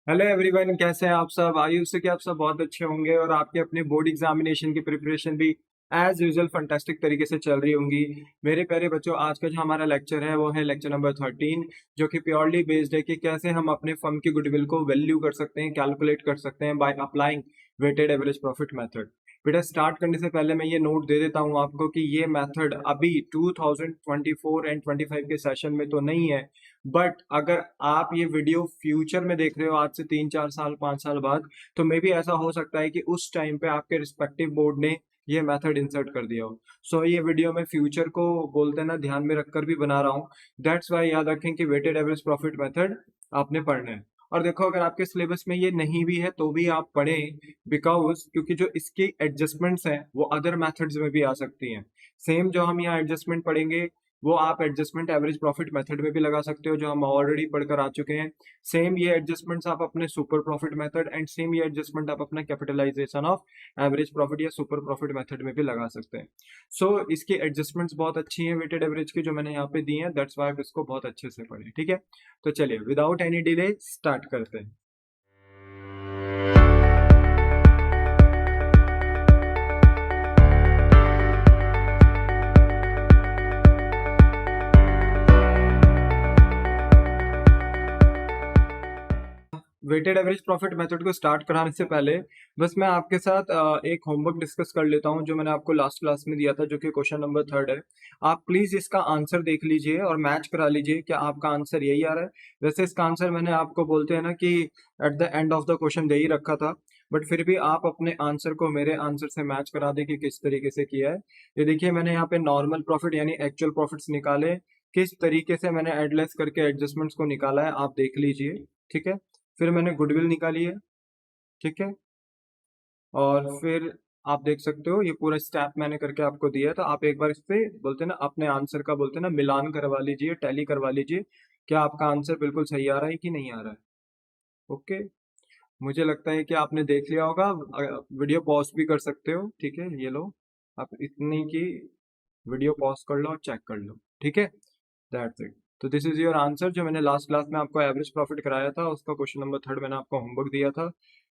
Hello everyone, कैसे हैं आप सब। आयुष से कि आप सब बहुत अच्छे होंगे और आपके अपने बोर्ड एग्जामिनेशन की प्रिपरेशन भी एज यूजुअल फंटास्टिक तरीके से चल रही होंगी। मेरे प्यारे बच्चों, आज का जो हमारा लेक्चर है वो है लेक्चर नंबर 13, जो कि प्योरली बेस्ड है कि कैसे हम अपने फर्म की गुडविल को वैल्यू कर सकते हैं, कैलकुलेट कर सकते हैं by applying weighted average profit method. बेटा, स्टार्ट करने से पहले मैं ये नोट दे देता हूँ आपको कि ये मेथड अभी 2024 एंड 25 के सेशन में तो नहीं है, बट अगर आप ये वीडियो फ्यूचर में देख रहे हो आज से 3-4 साल 5 साल बाद, तो मे भी ऐसा हो सकता है कि उस टाइम पे आपके रिस्पेक्टिव बोर्ड ने ये मेथड इंसर्ट कर दिया हो। सो ये वीडियो मैं फ्यूचर को बोलते हैं ना ध्यान में रखकर भी बना रहा हूँ। दैट्स वाई याद रखें कि वेटेड एवरेज प्रॉफिट मेथड आपने पढ़ना है। और देखो, अगर आपके सिलेबस में ये नहीं भी है तो भी आप पढ़ें, बिकॉज क्योंकि जो इसकी एडजस्टमेंट्स हैं वो अदर मेथड्स में भी आ सकती हैं। सेम जो हम यहाँ एडजस्टमेंट पढ़ेंगे वो आप एडजस्टमेंट एवरेज प्रॉफिट मेथड में भी लगा सकते हो, जो हम ऑलरेडी पढ़कर आ चुके हैं। सेम ये एडजस्टमेंट्स आप अपने super profit method and same ये एडजस्टमेंट आप अपना कैपिटलाइजेशन ऑफ एवरेज प्रॉफिट या सुपर प्रॉफिट मेथड में भी लगा सकते हैं। सो इसकी एडजस्टमेंट्स बहुत अच्छी हैं वेटेड एवरेज की, जो मैंने यहाँ पे दी हैं। दैट्स वाई आप इसको बहुत अच्छे से पढ़ें, ठीक है। तो चलिए विदाउट एनी डिले स्टार्ट करते हैं। वेटेड एवरेज प्रॉफिट मेथड को स्टार्ट कराने से पहले बस मैं आपके साथ एक होमवर्क डिस्कस कर लेता हूं, जो मैंने आपको लास्ट क्लास में दिया था, जो कि क्वेश्चन नंबर 3 है। आप प्लीज इसका आंसर देख लीजिए और मैच करा लीजिए कि आपका आंसर यही आ रहा है। वैसे इसका आंसर मैंने आपको बोलते हैं ना कि at the end of the question दे ही रखा था, बट फिर भी आप अपने आंसर को मेरे आंसर से मैच करा दे कि किस तरीके से किया है। ये देखिए, मैंने यहाँ पे नॉर्मल प्रॉफिट यानी एक्चुअल प्रॉफिट्स निकाले, किस तरीके से मैंने एडलेस करके एडजस्टमेंट्स को निकाला है आप देख लीजिए, ठीक है। फिर मैंने गुडविल निकाली है, ठीक है। और फिर आप देख सकते हो ये पूरा स्टेप मैंने करके आपको दिया है, तो आप एक बार इस पे बोलते हैं ना अपने आंसर का बोलते हैं ना मिलान करवा लीजिए, टैली करवा लीजिए, क्या आपका आंसर बिल्कुल सही आ रहा है कि नहीं आ रहा है। ओके, मुझे लगता है कि आपने देख लिया होगा। वीडियो पॉज भी कर सकते हो, ठीक है। ये लो, आप इतनी की वीडियो पॉज कर लो और चेक कर लो, ठीक है। That's it. तो दिस इज योर आंसर, जो मैंने लास्ट क्लास में आपको एवरेज प्रॉफिट कराया था उसका क्वेश्चन नंबर 3 मैंने आपको होमवर्क दिया था।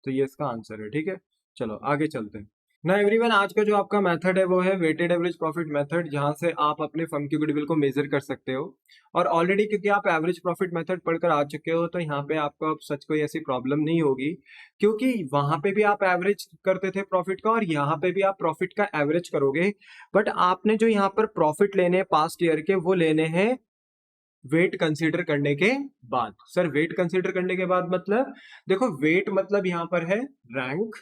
तो ये इसका आंसर है, ठीक है। चलो आगे चलते हैं ना एवरीवन। आज का जो आपका मेथड है वो है वेटेड एवरेज प्रॉफिट मेथड, जहां से आप अपने फर्म की गुडविल को मेजर कर सकते हो। और ऑलरेडी क्योंकि आप एवरेज प्रॉफिट मेथड पढ़कर आ चुके हो, तो यहाँ पे आपको अब सच कोई ऐसी प्रॉब्लम नहीं होगी, क्योंकि वहां पे भी आप एवरेज करते थे प्रॉफिट का और यहाँ पे भी आप प्रॉफिट का एवरेज करोगे। बट आपने जो यहाँ पर प्रॉफिट लेने हैं पास्ट ईयर के, वो लेने हैं वेट कंसीडर करने के बाद। सर वेट कंसीडर करने के बाद मतलब, देखो वेट मतलब यहां पर है रैंक,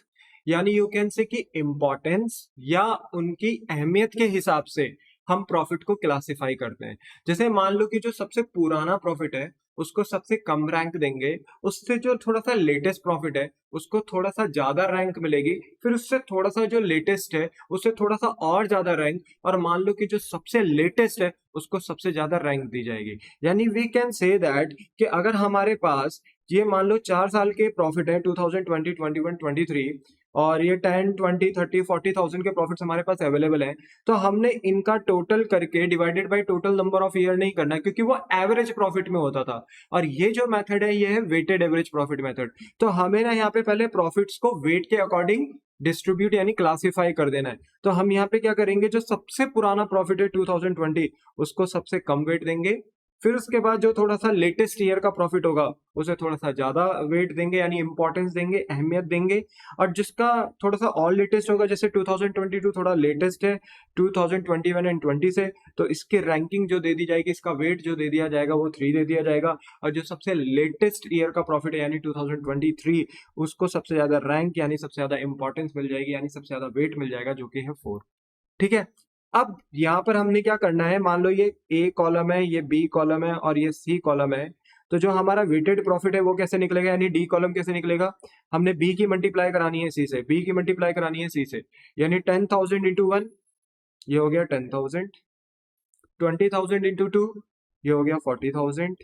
यानी यू कैन से कि इंपॉर्टेंस या उनकी अहमियत के हिसाब से हम प्रॉफिट को क्लासिफाई करते हैं। जैसे मान लो कि जो सबसे पुराना प्रॉफिट है उसको सबसे कम रैंक देंगे, उससे जो थोड़ा सा लेटेस्ट प्रॉफिट है उसको थोड़ा सा ज्यादा रैंक मिलेगी, फिर उससे थोड़ा सा जो लेटेस्ट है उससे थोड़ा सा और ज्यादा रैंक, और मान लो कि जो सबसे लेटेस्ट है उसको सबसे ज्यादा रैंक दी जाएगी। यानी वी कैन से दैट कि अगर हमारे पास ये मान लो 4 साल के प्रॉफिट है 2020 21 23, और ये 10 20 30 40,000 के प्रॉफिट्स हमारे पास अवेलेबल हैं, तो हमने इनका टोटल करके divided by total number of year नहीं करना, क्योंकि वो एवरेज प्रॉफिट में होता था। और ये जो मेथड है ये है वेटेड एवरेज प्रॉफिट मेथड। तो हमें ना यहाँ पे पहले प्रॉफिट्स को वेट के अकॉर्डिंग डिस्ट्रीब्यूट यानी क्लासिफाई कर देना है। तो हम यहाँ पे क्या करेंगे, जो सबसे पुराना प्रॉफिट है 2020 उसको सबसे कम वेट देंगे, फिर उसके बाद जो थोड़ा सा लेटेस्ट ईयर का प्रॉफिट होगा उसे थोड़ा सा ज्यादा वेट देंगे यानी इंपॉर्टेंस देंगे, अहमियत देंगे। और जिसका थोड़ा सा और लेटेस्ट होगा, जैसे 2022 थोड़ा लेटेस्ट है 2021 एंड 20 से, तो इसकी रैंकिंग जो दे दी जाएगी, इसका वेट जो दे दिया जाएगा वो 3 दे दिया जाएगा। और जो सबसे लेटेस्ट ईयर का प्रॉफिट है यानी 2023, उसको सबसे ज्यादा रैंक यानी सबसे ज्यादा इंपॉर्टेंस मिल जाएगी, यानी सबसे ज्यादा वेट मिल जाएगा, जो कि है 4, ठीक है। अब यहां पर हमने क्या करना है, मान लो ये ए कॉलम है, ये बी कॉलम है और ये सी कॉलम है। तो जो हमारा वेटेड प्रॉफिट है वो कैसे निकलेगा, यानी डी कॉलम कैसे निकलेगा, हमने बी की मल्टीप्लाई करानी है सी से, बी की मल्टीप्लाई करानी है सी से, यानी 10,000 इंटू 1 ये हो गया 10,000, 20,000 इंटू 2 ये हो गया 40,000,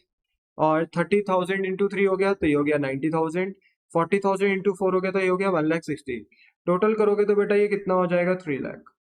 और 30,000 इंटू 3 हो गया तो ये हो गया 90,000, 40,000 इंटू 4 हो गया तो ये हो गया 1,60,000। टोटल करोगे तो बेटा ये कितना हो जाएगा, 3 लाख।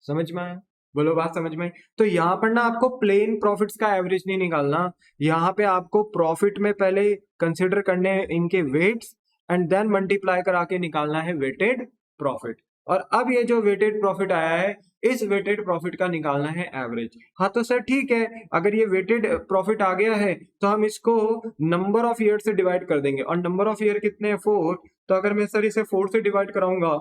समझ में आया। बोलो बात समझ में। तो यहाँ पर ना आपको प्लेन प्रॉफिट्स का एवरेज नहीं निकालना, यहाँ पे आपको प्रॉफिट में पहले कंसिडर करने हैं इनके वेट्स एंड देन मल्टीप्लाई करा के निकालना है वेटेड प्रॉफिट। और अब ये जो वेटेड प्रॉफिट आया है, इस वेटेड प्रॉफिट का निकालना है एवरेज। हाँ तो सर ठीक है, अगर ये वेटेड प्रॉफिट आ गया है तो हम इसको नंबर ऑफ ईयर से डिवाइड कर देंगे, और नंबर ऑफ ईयर कितने हैं 4, तो अगर मैं सर इसे 4 से डिवाइड कराऊंगा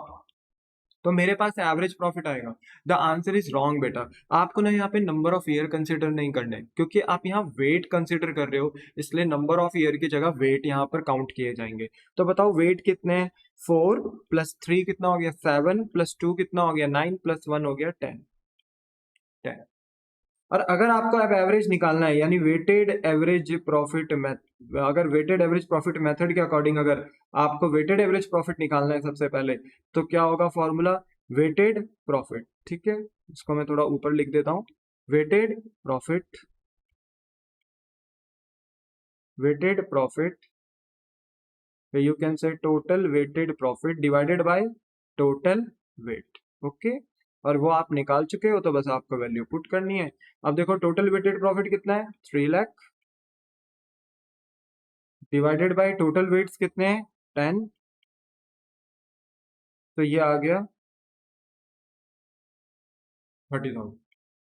तो मेरे पास एवरेज प्रॉफिट आएगा। द आंसर इज रॉन्ग बेटा, आपको ना यहाँ पे नंबर ऑफ ईयर कंसिडर नहीं करने, क्योंकि आप यहाँ वेट कंसिडर कर रहे हो, इसलिए नंबर ऑफ ईयर की जगह वेट यहाँ पर काउंट किए जाएंगे। तो बताओ वेट कितने हैं, 4 + 3 कितना हो गया 7 + 2 कितना हो गया 9 + 1 हो गया 10। और अगर आपको अब एवरेज निकालना है, यानी वेटेड एवरेज प्रॉफिट मेथड, अगर वेटेड एवरेज प्रॉफिट मेथड के अकॉर्डिंग अगर आपको वेटेड एवरेज प्रॉफिट निकालना है सबसे पहले, तो क्या होगा फॉर्मूला, वेटेड प्रॉफिट। ठीक है, इसको मैं थोड़ा ऊपर लिख देता हूं, weighted profit, weighted profit, you can say total weighted profit divided by total weight. Okay, और वो आप निकाल चुके हो, तो बस आपको वैल्यू पुट करनी है। अब देखो टोटल वेटेड प्रॉफिट कितना है 3 lakh, divided by total weights कितने हैं 10, तो ये आ गया 30,000।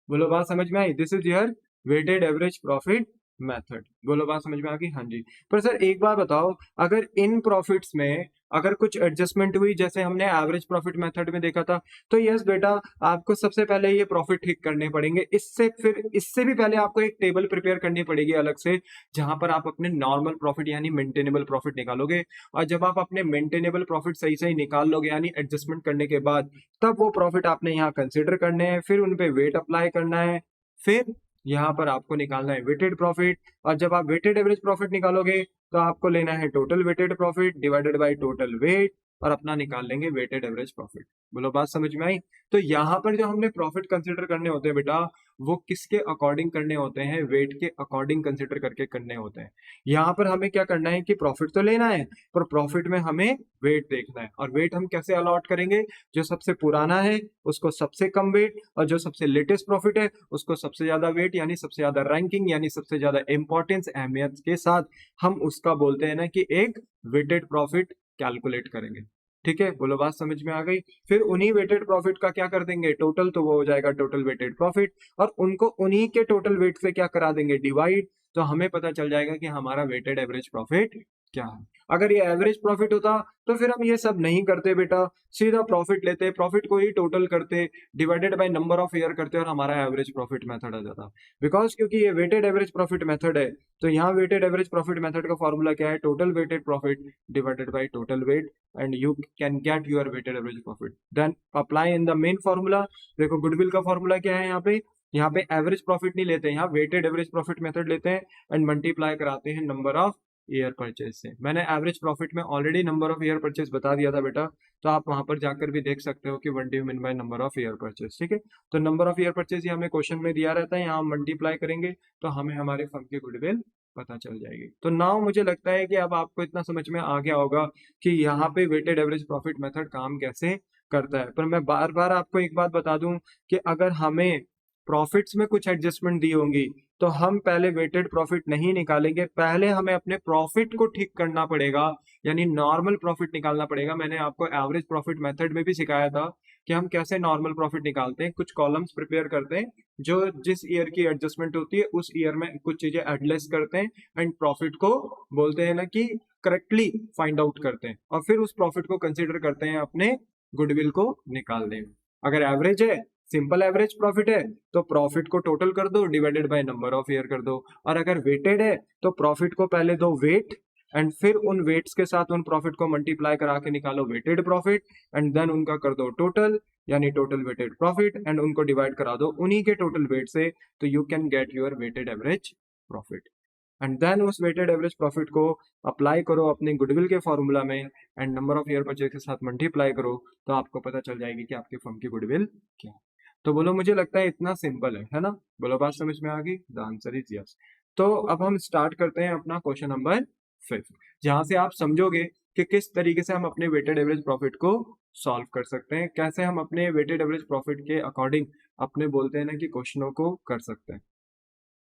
बोलो बात समझ में आई, this is your weighted average profit method. बोलो बात समझ में आ गई, हाँ जी। पर सर एक बात बताओ, अगर इन प्रॉफिट्स में अगर कुछ एडजस्टमेंट हुई, जैसे हमने एवरेज प्रॉफिट मेथड में देखा था, तो यस बेटा, आपको सबसे पहले ये प्रॉफिट ठीक करने पड़ेंगे। इससे भी पहले आपको एक टेबल प्रिपेयर करनी पड़ेगी अलग से, जहां पर आप अपने नॉर्मल प्रॉफिट यानी मेंटेनेबल प्रॉफिट निकालोगे। और जब आप अपने मेंटेनेबल प्रॉफिट सही सही निकाल लोगे, यानी एडजस्टमेंट करने के बाद, तब वो प्रॉफिट आपने यहाँ कंसिडर करने हैं, फिर उन पे वेट अप्लाई करना है, फिर यहाँ पर आपको निकालना है वेटेड प्रॉफिट। और जब आप वेटेड एवरेज प्रॉफिट निकालोगे, तो आपको लेना है total weighted profit divided by total weight, और अपना निकाल लेंगे वेटेड एवरेज प्रॉफिट। बोलो बात समझ में आई। तो यहाँ पर जो हमने प्रॉफिट कंसिडर करने होते हैं बेटा, वो किसके अकॉर्डिंग करने होते हैं, वेट के अकॉर्डिंग कंसिडर करके करने होते हैं। यहाँ पर हमें क्या करना है कि प्रॉफिट तो लेना है, पर प्रॉफिट में हमें वेट देखना है। और वेट हम कैसे अलॉट करेंगे, जो सबसे पुराना है उसको सबसे कम वेट, और जो सबसे लेटेस्ट प्रॉफिट है उसको सबसे ज्यादा वेट, यानी सबसे ज्यादा रैंकिंग, यानी सबसे ज्यादा इंपॉर्टेंस अहमियत के साथ हम उसका बोलते हैं ना कि एक वेटेड प्रॉफिट कैलकुलेट करेंगे। ठीक है, बोलो बात समझ में आ गई। फिर उन्हीं वेटेड प्रॉफिट का क्या कर देंगे टोटल, तो वो हो जाएगा टोटल वेटेड प्रॉफिट, और उनको उन्हीं के टोटल वेट से क्या करा देंगे डिवाइड, तो हमें पता चल जाएगा कि हमारा वेटेड एवरेज प्रॉफिट क्या है। अगर ये एवरेज प्रॉफिट होता तो फिर हम ये सब नहीं करते बेटा, सीधा प्रॉफिट लेते, प्रॉफिट को ही टोटल करते, divided by number of year करते, और हमारा एवरेज प्रॉफिट मेथड आ जाता। बिकॉज क्योंकि ये वेटेड एवरेज प्रॉफिट मेथड है, तो यहाँ वेटेड एवरेज प्रॉफिट मेथड का फॉर्मूला क्या है, total weighted profit divided by total weight, and you can get your weighted average profit. Then apply in the main formula. देखो goodwill का formula क्या है, यहाँ पे एवरेज प्रॉफिट नहीं लेते, यहाँ वेटेड एवरेज प्रॉफिट मेथड लेते हैं, एंड मल्टीप्लाई कराते हैं नंबर ऑफ ईयर परचेज से। मैंने एवरेज प्रॉफिट में already number of year purchase बता दिया था बेटा, तो आप वहां पर जाकर भी देख सकते हो कि 1 D mean by number of year purchase. ठीक है, तो नंबर ऑफ ईयर परचेज ये हमें क्वेश्चन में दिया रहता है, यहाँ हम मल्टीप्लाई करेंगे तो हमें हमारे फर्म की गुडविल पता चल जाएगी। तो नाउ मुझे लगता है कि अब आपको इतना समझ में आ गया होगा कि यहाँ पे वेटेड एवरेज प्रॉफिट मेथड काम कैसे करता है। पर मैं बार बार आपको एक बात बता दूं कि अगर हमें प्रॉफिट्स में कुछ एडजस्टमेंट दी होंगी, तो हम पहले वेटेड प्रॉफिट नहीं निकालेंगे, पहले हमें अपने प्रॉफिट को ठीक करना पड़ेगा, यानी नॉर्मल प्रॉफिट निकालना पड़ेगा। मैंने आपको एवरेज प्रॉफिट मेथड में भी सिखाया था कि हम कैसे नॉर्मल प्रॉफिट निकालते हैं, कुछ कॉलम्स प्रिपेयर करते हैं, जो जिस ईयर की एडजस्टमेंट होती है उस ईयर में कुछ चीजें एडलेस करते हैं, एंड प्रॉफिट को बोलते हैं ना कि करेक्टली फाइंड आउट करते हैं, और फिर उस प्रॉफिट को कंसिडर करते हैं अपने गुडविल को निकालने में। अगर एवरेज है, सिंपल एवरेज प्रॉफिट है, तो प्रॉफिट को टोटल कर दो divided by number of year कर दो। और अगर वेटेड है, तो प्रॉफिट को पहले दो वेट, एंड फिर उन वेट्स के साथ उन प्रॉफिट को मल्टीप्लाई करा के निकालो वेटेड प्रॉफिट, एंड देन उनका कर दो टोटल, यानी टोटल वेटेड प्रॉफिट, एंड उनको डिवाइड करा दो उन्हीं के टोटल वेट से, तो you can get your weighted average profit. And then उस वेटेड एवरेज प्रॉफिट को अप्लाई करो अपने गुडविल के फॉर्मूला में, and number of year purchase के साथ मल्टीप्लाई करो, तो आपको पता चल जाएगी कि आपकी फर्म की गुडविल क्या है। तो बोलो, मुझे लगता है इतना सिंपल है ना। बोलो बात समझ में आ गई, द आंसर इज यस। तो अब हम स्टार्ट करते हैं अपना क्वेश्चन नंबर 5, जहां से आप समझोगे कि किस तरीके से हम अपने वेटेड एवरेज प्रॉफिट को सॉल्व कर सकते हैं, कैसे हम अपने वेटेड एवरेज प्रॉफिट के अकॉर्डिंग अपने बोलते हैं ना कि क्वेश्चनों को कर सकते हैं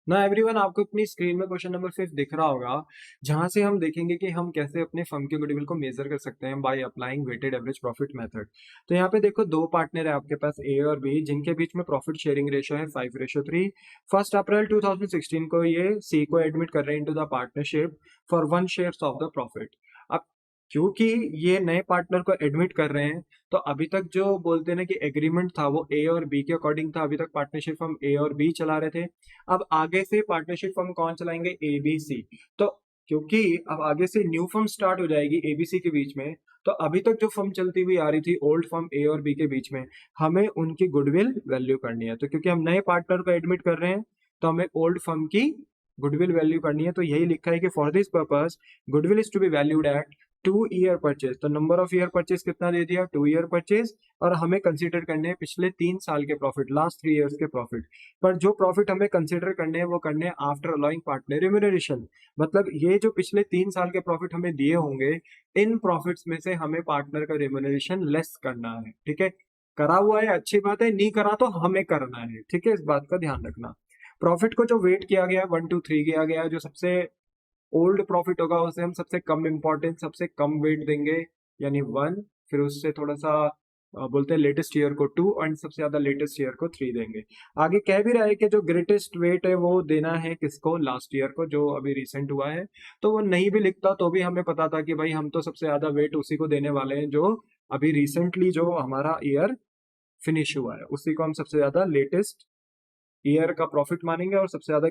ना। एवरीवन, आपको अपनी स्क्रीन में क्वेश्चन नंबर 5 दिख रहा होगा, जहां से हम देखेंगे कि हम कैसे अपने फर्म के गुडविल को मेजर कर सकते हैं by applying weighted average profit method. तो यहाँ पे देखो, दो पार्टनर है आपके पास, ए और बी, जिनके बीच में प्रॉफिट शेयरिंग रेशियो है 5:3। 1 अप्रैल 2016 को ये सी को एडमिट कर रहे हैं into the partnership for 1 share of the profit. अब क्योंकि ये नए पार्टनर को एडमिट कर रहे हैं, तो अभी तक जो बोलते हैं ना कि एग्रीमेंट था वो ए और बी के अकॉर्डिंग था। अभी तक पार्टनरशिप हम ए और बी चला रहे थे। अब आगे से पार्टनरशिप फर्म कौन चलाएंगे? एबीसी। तो क्योंकि अब आगे से न्यू फर्म स्टार्ट हो जाएगी एबीसी के बीच में, तो अभी तक जो फर्म चलती हुई आ रही थी ओल्ड फर्म ए और बी के बीच में, हमें उनकी गुडविल वैल्यू करनी है। तो क्योंकि हम नए पार्टनर को एडमिट कर रहे हैं, तो हमें ओल्ड फर्म की गुडविल वैल्यू करनी है। तो यही लिखा है कि for this purpose goodwill is to be valued at 2 year purchase. तो नंबर ऑफ ईयर परचेज कितना दे दिया? 2 ईयर परचेज। और हमें कंसीडर करने हैं पिछले 3 साल के प्रॉफिट, लास्ट 3 ईयर्स के प्रॉफिट। पर जो प्रॉफिट हमें कंसीडर करने हैं वो करने हैं आफ्टर अलाउइंग पार्टनर रिम्यूनरेशन। मतलब ये जो पिछले 3 साल के प्रॉफिट हमें दिए होंगे, इन प्रॉफिट्स में से हमें पार्टनर का रिम्यूनरेशन लेस करना है। ठीक है, करा हुआ है अच्छी बात है, नहीं करा तो हमें करना है। ठीक है, इस बात का ध्यान रखना। प्रॉफिट को जो वेट किया गया है 1 2 3 किया गया है। जो सबसे ओल्ड प्रॉफिट होगा उसे हम सबसे कम इंपॉर्टेंस, सबसे कम वेट देंगे, यानी 1। फिर उससे थोड़ा सा बोलते हैं लेटेस्ट ईयर को 2, और सबसे ज्यादा लेटेस्ट ईयर को 3 देंगे। आगे कह भी रहा है कि जो ग्रेटेस्ट वेट है वो देना है किसको? लास्ट ईयर को, जो अभी रिसेंट हुआ है। तो वो नहीं भी लिखता तो भी हमें पता था कि भाई हम तो सबसे ज्यादा वेट उसी को देने वाले हैं जो अभी रिसेंटली जो हमारा ईयर फिनिश हुआ है, उसी को हम सबसे ज्यादा लेटेस्ट ईयर का प्रॉफिट मानेंगे और सबसे ज्यादा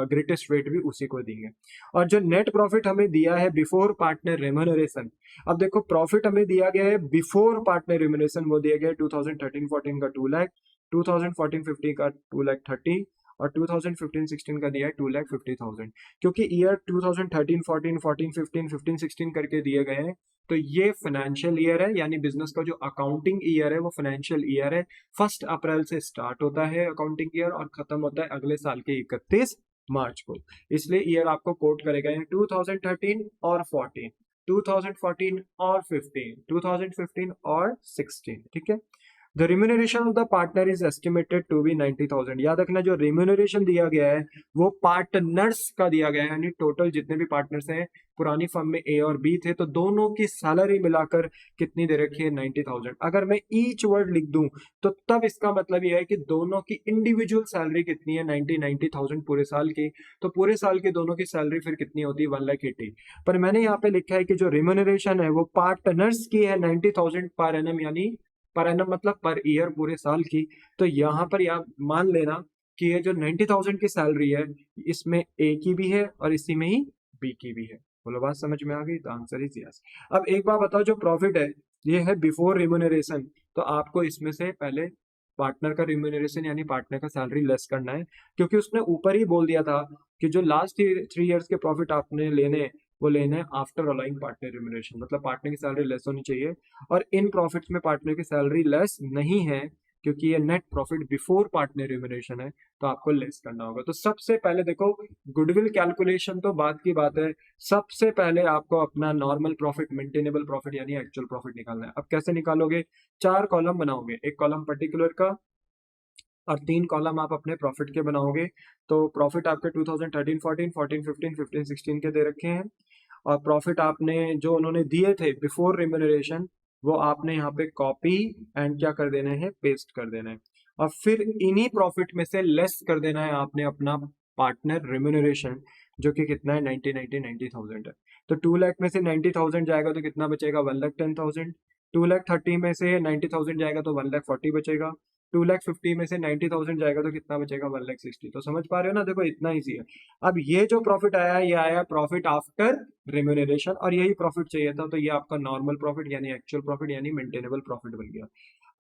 ग्रेटेस्ट रेट भी उसी को देंगे। और जो नेट प्रॉफिट हमें दिया है बिफोर पार्टनर रेम्यूनरेशन, अब देखो प्रॉफिट हमें दिया गया है बिफोर पार्टनर रेम्यूनरेशन, वो दिया गया है 2013-14 का 2 लाख, 2014-15 का 2,30,000 और 2015-16 का दिया है 2,50,000। क्योंकि ईयर 2013-14, 14-15, 15-16 करके दिए गए हैं, तो ये फाइनेंशियल ईयर है, यानी बिजनेस का जो अकाउंटिंग ईयर है वो फाइनेंशियल ईयर है। 1 अप्रैल से स्टार्ट होता है अकाउंटिंग ईयर और खत्म होता है अगले साल के 31 मार्च को। इसलिए ईयर आपको कोट करेगा 2013 और 14, 2014 और 15, 2015 और 16। ठीक है। The remuneration of the partner is estimated to be 90,000। याद रखना, जो रिम्यूनरेशन दिया गया है वो पार्टनर्स का दिया गया है, यानी टोटल जितने भी पार्टनर्स हैं पुरानी फर्म में ए और बी थे, तो दोनों की सैलरी मिलाकर कितनी दे रखी है? 90,000। अगर मैं ईच वर्ड लिख दूं तो तब इसका मतलब यह है कि दोनों की इंडिविजुअल सैलरी कितनी है? 90,000 पूरे साल की। तो पूरे साल की दोनों की सैलरी फिर कितनी होती है? 1,80,000। पर मैंने यहाँ पे लिखा है कि जो रिम्यूनरेशन है वो पार्टनर्स की है 90,000 पर एनम, यानी पर एनम मतलब पर ईयर, पूरे साल की। तो यहाँ पर आप मान लेना कि ये जो 90,000 की सैलरी है, इसमें ए की भी है और इसी में ही बी की भी है। बोलो, बात समझ में आ गई? तो आंसर इज यस। अब एक बार बताओ, जो प्रॉफिट है ये है बिफोर रिम्यूनरेशन, तो आपको इसमें से पहले पार्टनर का रिम्यूनरेशन यानी पार्टनर का सैलरी लेस करना है, क्योंकि उसने ऊपर ही बोल दिया था कि जो लास्ट 3 ईयर्स के प्रॉफिट आपने लेने वो लेने हैं आफ्टर अलाइंग पार्टनर रिम्यूनरेशन, मतलब पार्टनर की सैलरी लेस होनी चाहिए। और इन प्रॉफिट्स में पार्टनर की सैलरी लेस नहीं है, क्योंकि ये net profit before partner remuneration है, तो आपको लेस करना होगा। तो सबसे पहले देखो, गुडविल कैलकुलेशन तो बात की बात है, सबसे पहले आपको अपना नॉर्मल प्रॉफिट, मेंटेनेबल प्रॉफिट यानी एक्चुअल प्रॉफिट निकालना है। अब कैसे निकालोगे? 4 कॉलम बनाओगे, एक कॉलम पर्टिकुलर का और 3 कॉलम आप अपने प्रॉफिट के बनाओगे। तो प्रॉफिट आपके 2013-14, 14-15, 15-16 के दे रखे हैं, और प्रॉफिट आपने जो उन्होंने दिए थे बिफोर रिम्यूनरेशन वो आपने यहाँ पे कॉपी एंड क्या कर देना है? पेस्ट कर देना है। और फिर इन्हीं प्रॉफिट में से लेस कर देना है आपने अपना पार्टनर रिम्यूनरेशन, जो कि कितना है? 90,000 है। तो 2 लाख में से 90,000 जाएगा तो कितना बचेगा? 1,10,000। 2,30,000 में से 90,000 जाएगा तो 1,40,000 बचेगा। 2,50,000 में से 90,000 जाएगा तो कितना बचेगा? 1,60,000। तो समझ पा रहे हो ना? देखो इतना ईजी है। अब ये जो प्रॉफिट आया, ये आया प्रॉफिट आफ्टर रिम्यूनरेशन, और यही प्रॉफिट चाहिए था, तो ये आपका नॉर्मल प्रॉफिट यानी एक्चुअल प्रॉफिट यानी मेंटेनेबल प्रॉफिट बन गया।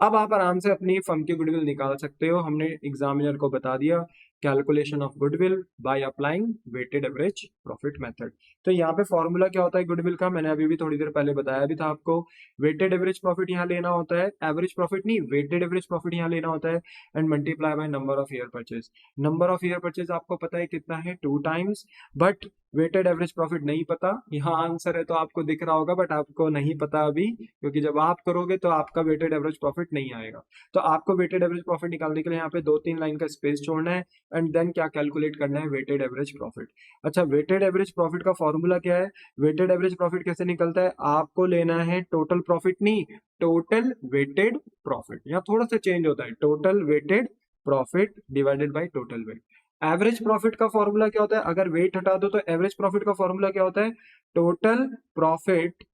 अब आप आराम से अपनी फर्म की गुडविल निकाल सकते हो। हमने एग्जामिनर को बता दिया calculation of goodwill by applying weighted average profit method. तो यहाँ पे फॉर्मूला क्या होता है गुडविल का, मैंने अभी भी थोड़ी देर पहले बताया भी था आपको। वेटेड एवरेज प्रॉफिट यहाँ लेना होता है, एवरेज प्रॉफिट नहीं, वेटेड एवरेज प्रॉफिट यहाँ लेना होता है, and multiply by number of year purchase. Number of year purchase आपको पता है कितना है, 2 times, but weighted average profit नहीं पता। यहाँ आंसर है तो आपको दिख रहा होगा, बट आपको नहीं पता अभी, क्योंकि जब आप करोगे तो आपका वेटेड एवरेज प्रॉफिट नहीं आएगा। तो आपको वेटेड एवरेज प्रॉफिट निकालने के लिए यहाँ पे 2-3 लाइन का स्पेस छोड़ना है, एंड देन क्या कैलकुलेट करना है, वेटेड एवरेज प्रॉफिट। अच्छा, वेटेड एवरेज प्रॉफिट का फॉर्मूला क्या है, वेटेड एवरेज प्रॉफिट कैसे निकलता है, आपको लेना है टोटल प्रॉफिट नहीं, टोटल वेटेड प्रॉफिट। यहाँ थोड़ा सा चेंज होता है, total weighted profit divided by total weight. Average profit का फॉर्मूला क्या होता है, अगर वेट हटा दो तो एवरेज प्रॉफिट का फॉर्मूला क्या होता है, total profit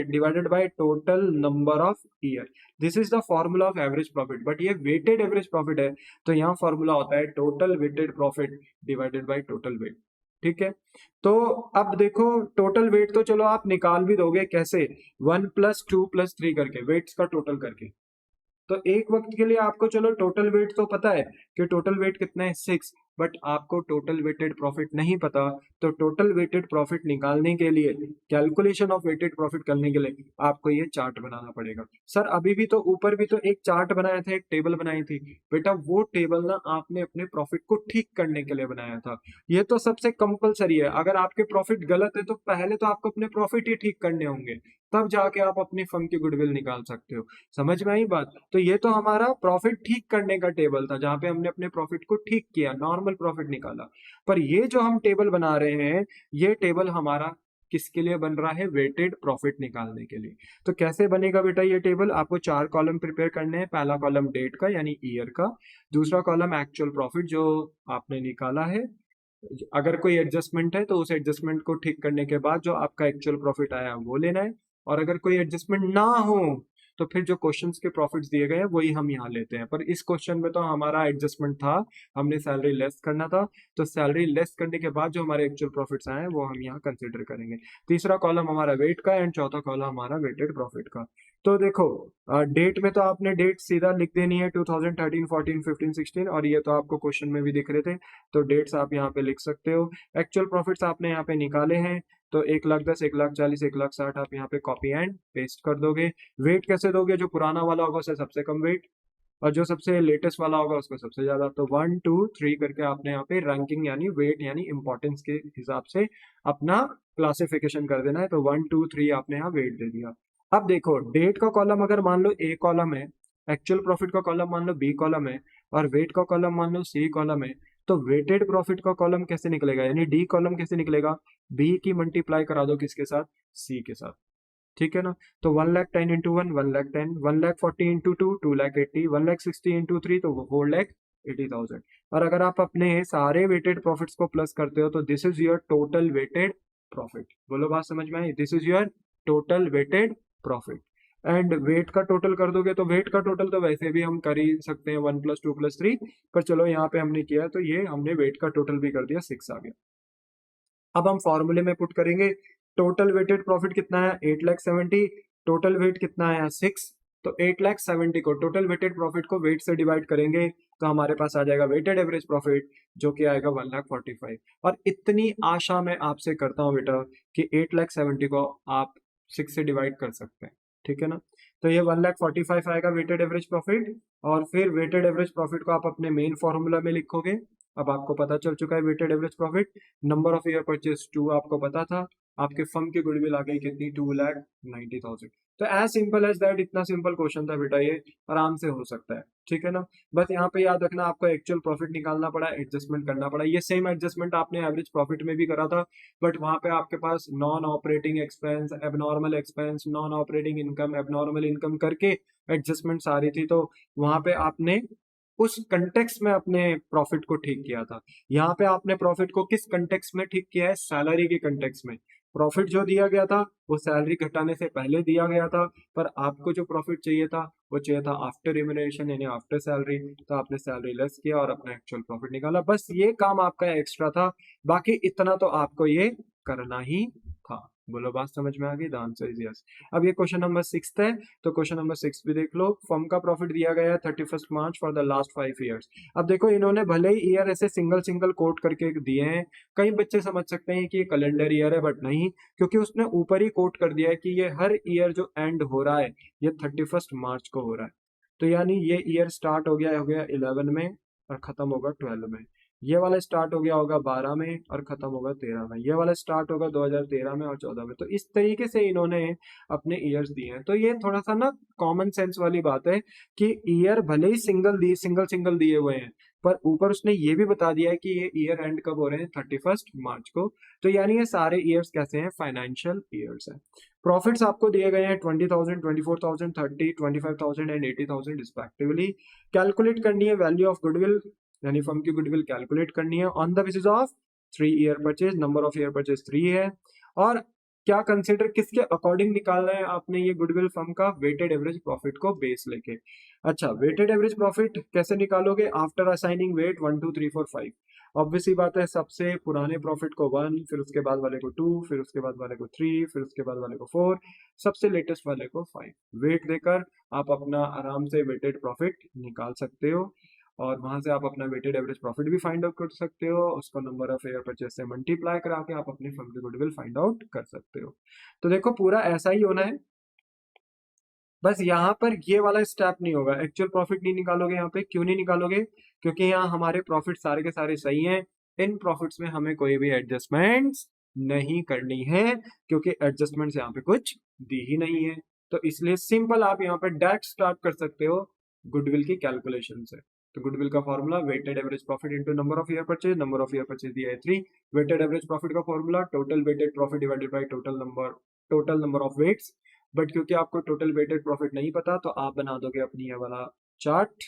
divided by total number of year. This is the formula of average profit, but ये वेटेड एवरेज प्रॉफिट है, तो यहाँ फॉर्मूला होता है total weighted profit divided by total weight. ठीक है, तो अब देखो टोटल वेट तो चलो आप निकाल भी दोगे, कैसे, 1 + 2 + 3 करके, वेट्स का टोटल करके। तो एक वक्त के लिए आपको चलो टोटल वेट तो पता है कि टोटल वेट कितना है, 6, बट आपको टोटल वेटेड प्रॉफिट नहीं पता। तो टोटल वेटेड प्रॉफिट निकालने के लिए, कैलकुलेशन ऑफ वेटेड प्रॉफिट करने के लिए आपको ये चार्ट बनाना पड़ेगा। सर अभी भी तो ऊपर भी तो एक चार्ट बनाया था, एक टेबल बनाई थी बेटा, वो टेबल ना आपने अपने प्रॉफिट को ठीक करने के लिए बनाया था। ये तो सबसे कंपलसरी है, अगर आपके प्रॉफिट गलत है तो पहले तो आपको अपने प्रॉफिट ही ठीक करने होंगे, तब जाके आप अपनी फर्म की गुडविल निकाल सकते हो। समझ में आई बात। तो ये तो हमारा प्रॉफिट ठीक करने का टेबल था, जहां पे हमने अपने प्रॉफिट को ठीक किया, नॉर्मल प्रॉफिट निकाला। पर ये जो हम टेबल बना रहे हैं, ये टेबल हमारा किसके लिए बन रहा है, वेटेड प्रॉफिट निकालने के लिए। तो कैसे बनेगा बेटा ये टेबल, आपको 4 कॉलम प्रिपेयर करने हैं। पहला कॉलम डेट का यानी ईयर का, दूसरा कॉलम एक्चुअल प्रॉफिट जो आपने निकाला है, अगर कोई एडजस्टमेंट है तो उस एडजस्टमेंट को ठीक करने के बाद जो आपका एक्चुअल प्रॉफिट आया वो लेना है, और अगर कोई एडजस्टमेंट ना हो तो फिर जो क्वेश्चंस के प्रॉफिट्स दिए गए हैं वही हम यहाँ लेते हैं। पर इस क्वेश्चन में तो हमारा एडजस्टमेंट था, हमने सैलरी लेस करना था, तो सैलरी लेस करने के बाद जो हमारे एक्चुअल प्रॉफिट्स आए हैं वो हम यहाँ कंसिडर करेंगे। तीसरा कॉलम हमारा वेट का, एंड चौथा कॉलम हमारा वेटेड प्रॉफिट का। तो देखो डेट में तो आपने डेट सीधा लिख देनी है, 2013, 14, 15, 16, और ये तो आपको क्वेश्चन में भी दिख रहे थे, तो डेट्स आप यहाँ पे लिख सकते हो। एक्चुअल प्रॉफिट्स आपने यहाँ पे निकाले हैं, तो 1,10,000, 1,40,000, 1,60,000 आप यहाँ पे कॉपी एंड पेस्ट कर दोगे। वेट कैसे दोगे, जो पुराना वाला होगा उसे सबसे कम वेट, और जो सबसे लेटेस्ट वाला होगा उसको सबसे ज्यादा। तो 1, 2, 3 करके आपने यहाँ पे रैंकिंग यानी वेट यानी इंपॉर्टेंस के हिसाब से अपना क्लासिफिकेशन कर देना है। तो 1, 2, 3 आपने यहाँ वेट दे दिया। अब देखो डेट का कॉलम अगर मान लो ए कॉलम है, एक्चुअल प्रॉफिट का कॉलम मान लो बी कॉलम है, और वेट का कॉलम मान लो सी कॉलम है, तो वेटेड प्रॉफिट का कॉलम कैसे निकलेगा, यानी डी कॉलम कैसे निकलेगा, बी की मल्टीप्लाई करा दो किसके साथ, सी के साथ। ठीक है ना, तो 1,10,000 इंटू 1, 1,10,000, 1,40,000 इंटू 2, 2,80,000, 1,60,000 इंटू 3 तो 4,80,000। और अगर आप अपने सारे वेटेड प्रॉफिट्स को प्लस करते हो तो this is your total weighted profit. बोलो बात समझ में आई, this is your total weighted profit. And weight का टोटल कर दोगे तो वेट का टोटल तो वैसे भी हम कर ही सकते हैं, 1 + 2 + 3, पर चलो यहाँ पे हमने किया तो ये हमने वेट का टोटल भी कर दिया, 6 आ गया। अब हम फॉर्मूले में पुट करेंगे, टोटल वेटेड प्रॉफिट कितना है, 8,70,000, टोटल वेट कितना आया, 6, तो 8,70,000 को टोटल वेटेड प्रॉफिट को वेट से डिवाइड करेंगे तो हमारे पास आ जाएगा वेटेड एवरेज प्रॉफिट, जो कि आएगा 1,45,000। और इतनी आशा मैं आपसे करता हूं बेटा कि 8,70,000 को आप 6 से डिवाइड कर सकते हैं। ठीक है ना, तो ये 1,45,000 आएगा वेटेड एवरेज प्रॉफिट, और फिर वेटेड एवरेज प्रॉफिट को आप अपने मेन फॉर्मूला में लिखोगे। अब आपको पता चल चुका है weighted average profit, number of year purchase 2 आपको पता था, आपके फर्म की गुडविल आ गई कितनी, 2,90,000। तो एज सिंपल एज दैट, इतना सिंपल क्वेश्चन था बेटा, ये आराम से हो सकता है। ठीक है ना, बस यहाँ पे याद रखना आपको एक्चुअल प्रॉफिट निकालना पड़ा, एडजस्टमेंट करना पड़ा। ये सेम एडजस्टमेंट आपने एवरेज प्रॉफिट में भी करा था, बट वहां पे आपके पास non operating expense, abnormal expense, non operating income, abnormal income करके एडजस्टमेंट सारी थी, तो वहां पे आपने उस कंटेक्स्ट में अपने प्रॉफिट को ठीक किया था। यहाँ पे आपने प्रॉफिट को किस कंटेक्स्ट में ठीक किया है, सैलरी के कंटेक्स्ट में। प्रॉफिट जो दिया गया था वो सैलरी घटाने से पहले दिया गया था, पर आपको जो प्रॉफिट चाहिए था वो चाहिए था आफ्टर रिम्यूनरेशन यानी आफ्टर सैलरी, तो आपने सैलरी लेस किया और अपना एक्चुअल प्रॉफिट निकाला। बस ये काम आपका एक्स्ट्रा था, बाकी इतना तो आपको ये करना ही था। बोलो बात समझ में आ गई? The answer is yes. अब ये क्वेश्चन नंबर 6 है, तो क्वेश्चन नंबर 6 भी देख लो। फर्म का प्रॉफिट दिया गया है 31 मार्च फॉर द लास्ट 5 ईयर्स। अब देखो इन्होंने भले ही ईयर ऐसे सिंगल सिंगल कोट करके दिए हैं, कई बच्चे समझ सकते हैं कि ये कैलेंडर ईयर है, बट नहीं, क्योंकि उसने ऊपर ही कोट कर दिया है कि ये हर ईयर जो एंड हो रहा है ये 31 मार्च को हो रहा है। तो यानी ये ईयर स्टार्ट हो गया 11 में और खत्म होगा 12 में। ये वाला स्टार्ट हो गया होगा 12 में और खत्म होगा 13 में। ये वाला स्टार्ट होगा 2013 में और 14 में। तो इस तरीके से इन्होंने अपने ईयर्स दिए हैं। तो ये थोड़ा सा ना कॉमन सेंस वाली बात है कि ईयर भले ही सिंगल सिंगल दिए हुए हैं, पर ऊपर उसने ये भी बता दिया है कि ये ईयर एंड कब हो रहे हैं, 31 मार्च को। तो यानी ये सारे ईयर्स कैसे हैं, फाइनेंशियल ईयर्स हैं। प्रॉफिट्स आपको दिए गए हैं 20,000, 24,000, 30, 25,000 एंड 80,000 रिस्पेक्टिवली। कैलकुलेट करनी है वैल्यू ऑफ गुडविल, यानी फर्म की गुडविल कैलकुलेट करनी है on the basis of 3 year purchase. Number of year purchase 3 है। और क्या कंसिडर किसके अकॉर्डिंग निकालना है आपने ये गुडविल फर्म का, वेटेड एवरेज प्रॉफिट को बेस लेके। अच्छा, वेटेड एवरेज प्रॉफिट कैसे निकालोगे, आफ्टर असाइनिंग वेट 1 2 3 4 5। ऑब्वियस ही बात है, सबसे पुराने प्रॉफिट को 1, फिर उसके बाद वाले को 2, फिर उसके बाद वाले को 3, फिर उसके बाद वाले को 4, सबसे लेटेस्ट वाले को 5। वेट देकर आप अपना आराम से वेटेड प्रॉफिट निकाल सकते हो और वहां से आप अपना वेटेड एवरेज प्रॉफिट भी फाइंड आउट कर सकते हो। उसको नंबर ऑफ एयर परचेज से मल्टीप्लाई करा के आप अपनी फर्म की गुडविल फाइंड आउट कर सकते हो। तो देखो पूरा ऐसा ही होना है, बस यहाँ पर ये वाला स्टेप नहीं होगा। एक्चुअल प्रॉफिट नहीं निकालोगे यहाँ पे। क्यों नहीं निकालोगे, क्योंकि यहाँ हमारे प्रॉफिट सारे के सारे सही हैं। इन प्रॉफिट्स में हमें कोई भी एडजस्टमेंट्स नहीं करनी है, क्योंकि एडजस्टमेंट्स यहाँ पे कुछ दी ही नहीं है। तो इसलिए सिंपल आप यहाँ पे डायरेक्ट स्टार्ट कर सकते हो गुडविल की कैलकुलेशन से। तो गुडविल का formula weighted average profit into number of year purchase. Number of year purchase दिया है 3। वेटेड एवरेज प्रॉफिट का formula total weighted profit divided by total number of weights. But क्योंकि आपको टोटल वेटेड प्रॉफिट नहीं पता, तो आप बना दोगे अपनी ये वाला चार्ट,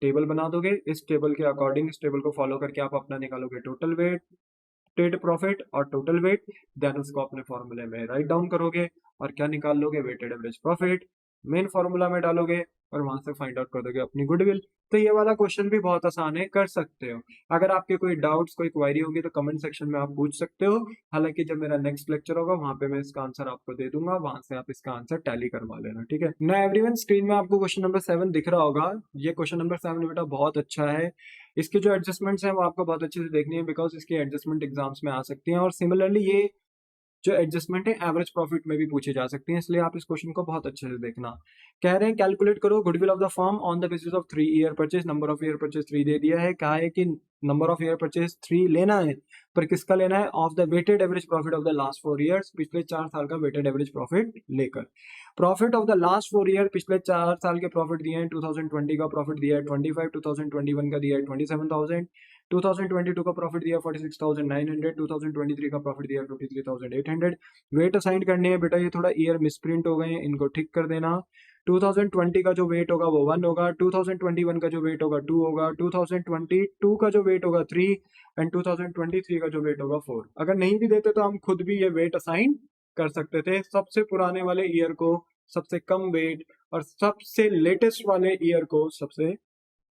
टेबल बना दोगे। इस टेबल के अकॉर्डिंग, इस टेबल को फॉलो करके आप अपना निकालोगे टोटल वेटेड प्रॉफिट और टोटल वेट। देन उसको अपने फॉर्मूले में राइट डाउन करोगे और क्या निकाल लोगे, weighted average profit main formula में डालोगे और वहां से फाइंड आउट कर दोगे अपनी गुडविल। तो ये वाला क्वेश्चन भी बहुत आसान है, कर सकते हो। अगर आपके कोई डाउट्स, कोई क्वेरी होगी तो कमेंट सेक्शन में आप पूछ सकते हो। हालांकि जब मेरा नेक्स्ट लेक्चर होगा वहां पे मैं इसका आंसर आपको दे दूंगा, वहां से आप इसका आंसर टैली करवा लेना, ठीक है ना। एवरीवन, स्क्रीन में आपको क्वेश्चन नंबर 7 दिख रहा होगा। ये क्वेश्चन नंबर 7 बेटा बहुत अच्छा है। इसके जो एडजस्टमेंट्स हैं वो आपको बहुत अच्छे से देखनी है, बिकॉज इसकी एडजस्टमेंट एग्जाम्स में आ सकती हैं। और सिमिलरली ये जो एडजस्टमेंट है एवरेज प्रॉफिट में भी पूछे जा सकते हैं, इसलिए आप इस क्वेश्चन को बहुत अच्छे से देखना। कह रहे हैं कैलकुलेट करो goodwill of the firm on the basis of 3 year purchase. Number of year purchase 3 दे दिया है। कहा है कि नंबर ऑफ ईयर परचेज 3 लेना है, पर किसका लेना है, of the weighted average profit of the last 4 years, पिछले 4 साल का वेटेड एवरेज प्रॉफिट लेकर। Profit of the last 4 year, पिछले 4 साल के प्रॉफिट दिए हैं। 2020 का प्रॉफिट दिया है 25, 2021 का दिया है 27,000, 2022 का प्रॉफिट दिया 46,900, 2023 का प्रॉफिट दिया 53,800। वेट असाइन करने हैं बेटा, ये थोड़ा ईयर मिसप्रिंट हो गए हैं, इनको ठीक कर देना। 2020 का जो वेट होगा वो 1 होगा, 2021 का जो वेट होगा 2 होगा, 2022 का जो वेट होगा 3 एंड 2023 का जो वेट होगा 4। अगर नहीं भी देते तो हम खुद भी ये वेट असाइन कर सकते थे। सबसे पुराने वाले ईयर को सबसे कम वेट और सबसे लेटेस्ट वाले ईयर को सबसे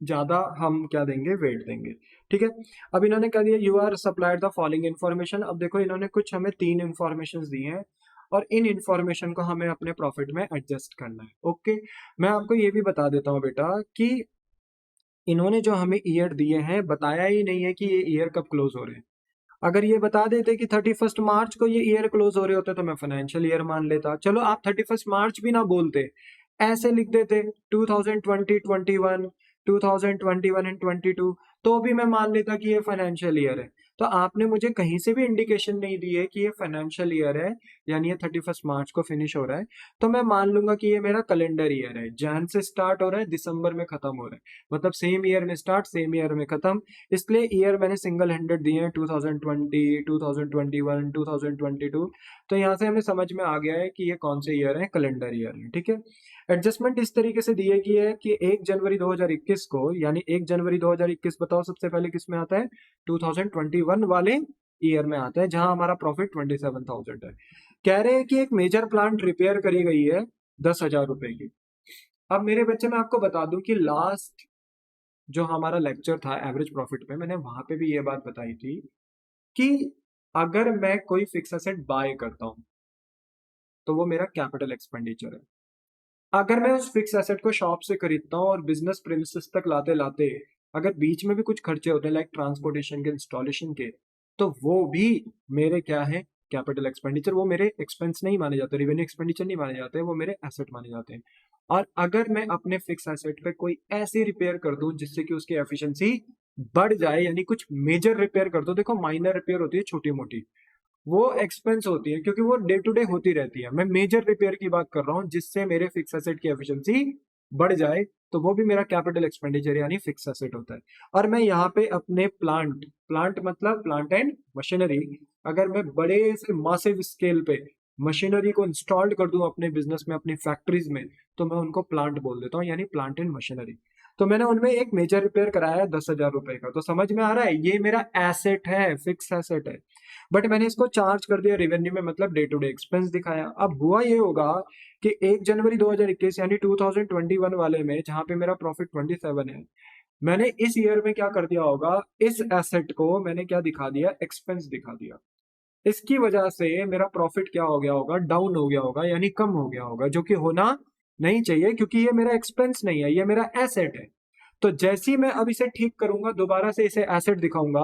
ज्यादा हम क्या देंगे, वेट देंगे, ठीक है। अब इन्होंने क्या दिया, you are supplied the following information. अब देखो इन्होंने कुछ हमें 3 इन्फॉर्मेशन दी हैं और इन इन्फॉर्मेशन को हमें अपने प्रॉफिट में एडजस्ट करना है। ओके, मैं आपको ये भी बता देता हूँ बेटा कि इन्होंने जो हमें ईयर दिए हैं बताया ही नहीं है कि ये ईयर कब क्लोज हो रहे हैं। अगर ये बता देते कि 31 मार्च को ये ईयर क्लोज हो रहे होते तो मैं फाइनेंशियल ईयर मान लेता। चलो आप 31 मार्च भी ना बोलते, ऐसे लिख देते 2020, 21, 2021 एंड 22, तो भी मैं मान लेता कि ये फाइनेंशियल ईयर है। तो आपने मुझे कहीं से भी इंडिकेशन नहीं दी है कि ये फाइनेंशियल ईयर है, यानी ये 31 मार्च को फिनिश हो रहा है, तो मैं मान लूंगा कि ये मेरा कैलेंडर ईयर है। जैन से स्टार्ट हो रहा है, दिसंबर में खत्म हो रहा है, मतलब सेम ईयर में स्टार्ट, सेम ईयर में खत्म। इसलिए ईयर मैंने सिंगल हैंडेड दिए हैं 2020, 2021, 2022। तो यहाँ से हमें समझ में आ गया है कि ये कौन से ईयर है, कैलेंडर ईयर है, ठीक है। एडजस्टमेंट इस तरीके से दी गई है कि 1 जनवरी 2021 को, यानी 1 जनवरी 2021 बताओ सबसे पहले किस में आता है, 2021 वाले ईयर में आता है, जहां हमारा प्रॉफिट 27,000 है। कह रहे हैं कि एक मेजर प्लांट रिपेयर करी गई है 10,000 रुपए की। अब मेरे बच्चे मैं आपको बता दूं कि लास्ट जो हमारा लेक्चर था एवरेज प्रॉफिट पे, मैंने वहां पे भी ये बात बताई थी कि अगर मैं कोई फिक्स एसेट बाय करता हूं, तो वो मेरा कैपिटल एक्सपेंडिचर है। अगर मैं उस फिक्स एसेट को शॉप से खरीदता हूँ और बिजनेस प्रेमिसेस तक लाते लाते अगर बीच में भी कुछ खर्चे होते हैं लाइक ट्रांसपोर्टेशन के, इंस्टॉलेशन के, तो वो भी मेरे क्या है, कैपिटल एक्सपेंडिचर। वो मेरे एक्सपेंस नहीं माने जाते, रेवेन्यू एक्सपेंडिचर नहीं माने जाते, वो मेरे एसेट माने जाते हैं। और अगर मैं अपने फिक्स एसेट पे कोई ऐसी रिपेयर कर दूं जिससे कि उसकी एफिशिएंसी बढ़ जाए, यानी कुछ मेजर रिपेयर कर दो, देखो माइनर रिपेयर होती है छोटी मोटी, वो एक्सपेंस होती है क्योंकि वो डे टू डे होती रहती है। मैं मेजर रिपेयर की बात कर रहा हूं जिससे मेरे फिक्स एसेट की एफिशिएंसी बढ़ जाए, तो वो भी मेरा कैपिटल एक्सपेंडिचर यानी फिक्स एसेट होता है। और मैं यहाँ पे अपने प्लांट प्लांट मतलब प्लांट एंड मशीनरी, अगर मैं बड़े से मासिव स्केल पे मशीनरी को इंस्टॉल्ड कर दूं अपने बिजनेस में, अपनी फैक्ट्रीज में, तो मैं उनको प्लांट बोल देता हूँ, यानी प्लांट एंड मशीनरी। तो मैंने उनमें एक मेजर रिपेयर कराया 10,000 रुपए का, तो समझ में आ रहा है ये मेरा एसेट है, फिक्स एसेट है। बट मैंने इसको चार्ज कर दिया रेवेन्यू में, मतलब डे टू डे एक्सपेंस दिखाया। अब हुआ ये होगा कि 1 जनवरी 2021 यानी 2021 वाले में, जहां पे मेरा प्रॉफिट 27 है, मैंने इस ईयर में क्या कर दिया होगा, इस एसेट को मैंने क्या दिखा दिया, एक्सपेंस दिखा दिया। इसकी वजह से मेरा प्रॉफिट क्या हो गया होगा, डाउन हो गया होगा, यानी कम हो गया होगा, जो कि होना नहीं चाहिए क्योंकि ये मेरा एक्सपेंस नहीं है, ये मेरा एसेट है। तो जैसे ही मैं अब इसे ठीक करूंगा, दोबारा से इसे एसेट दिखाऊंगा,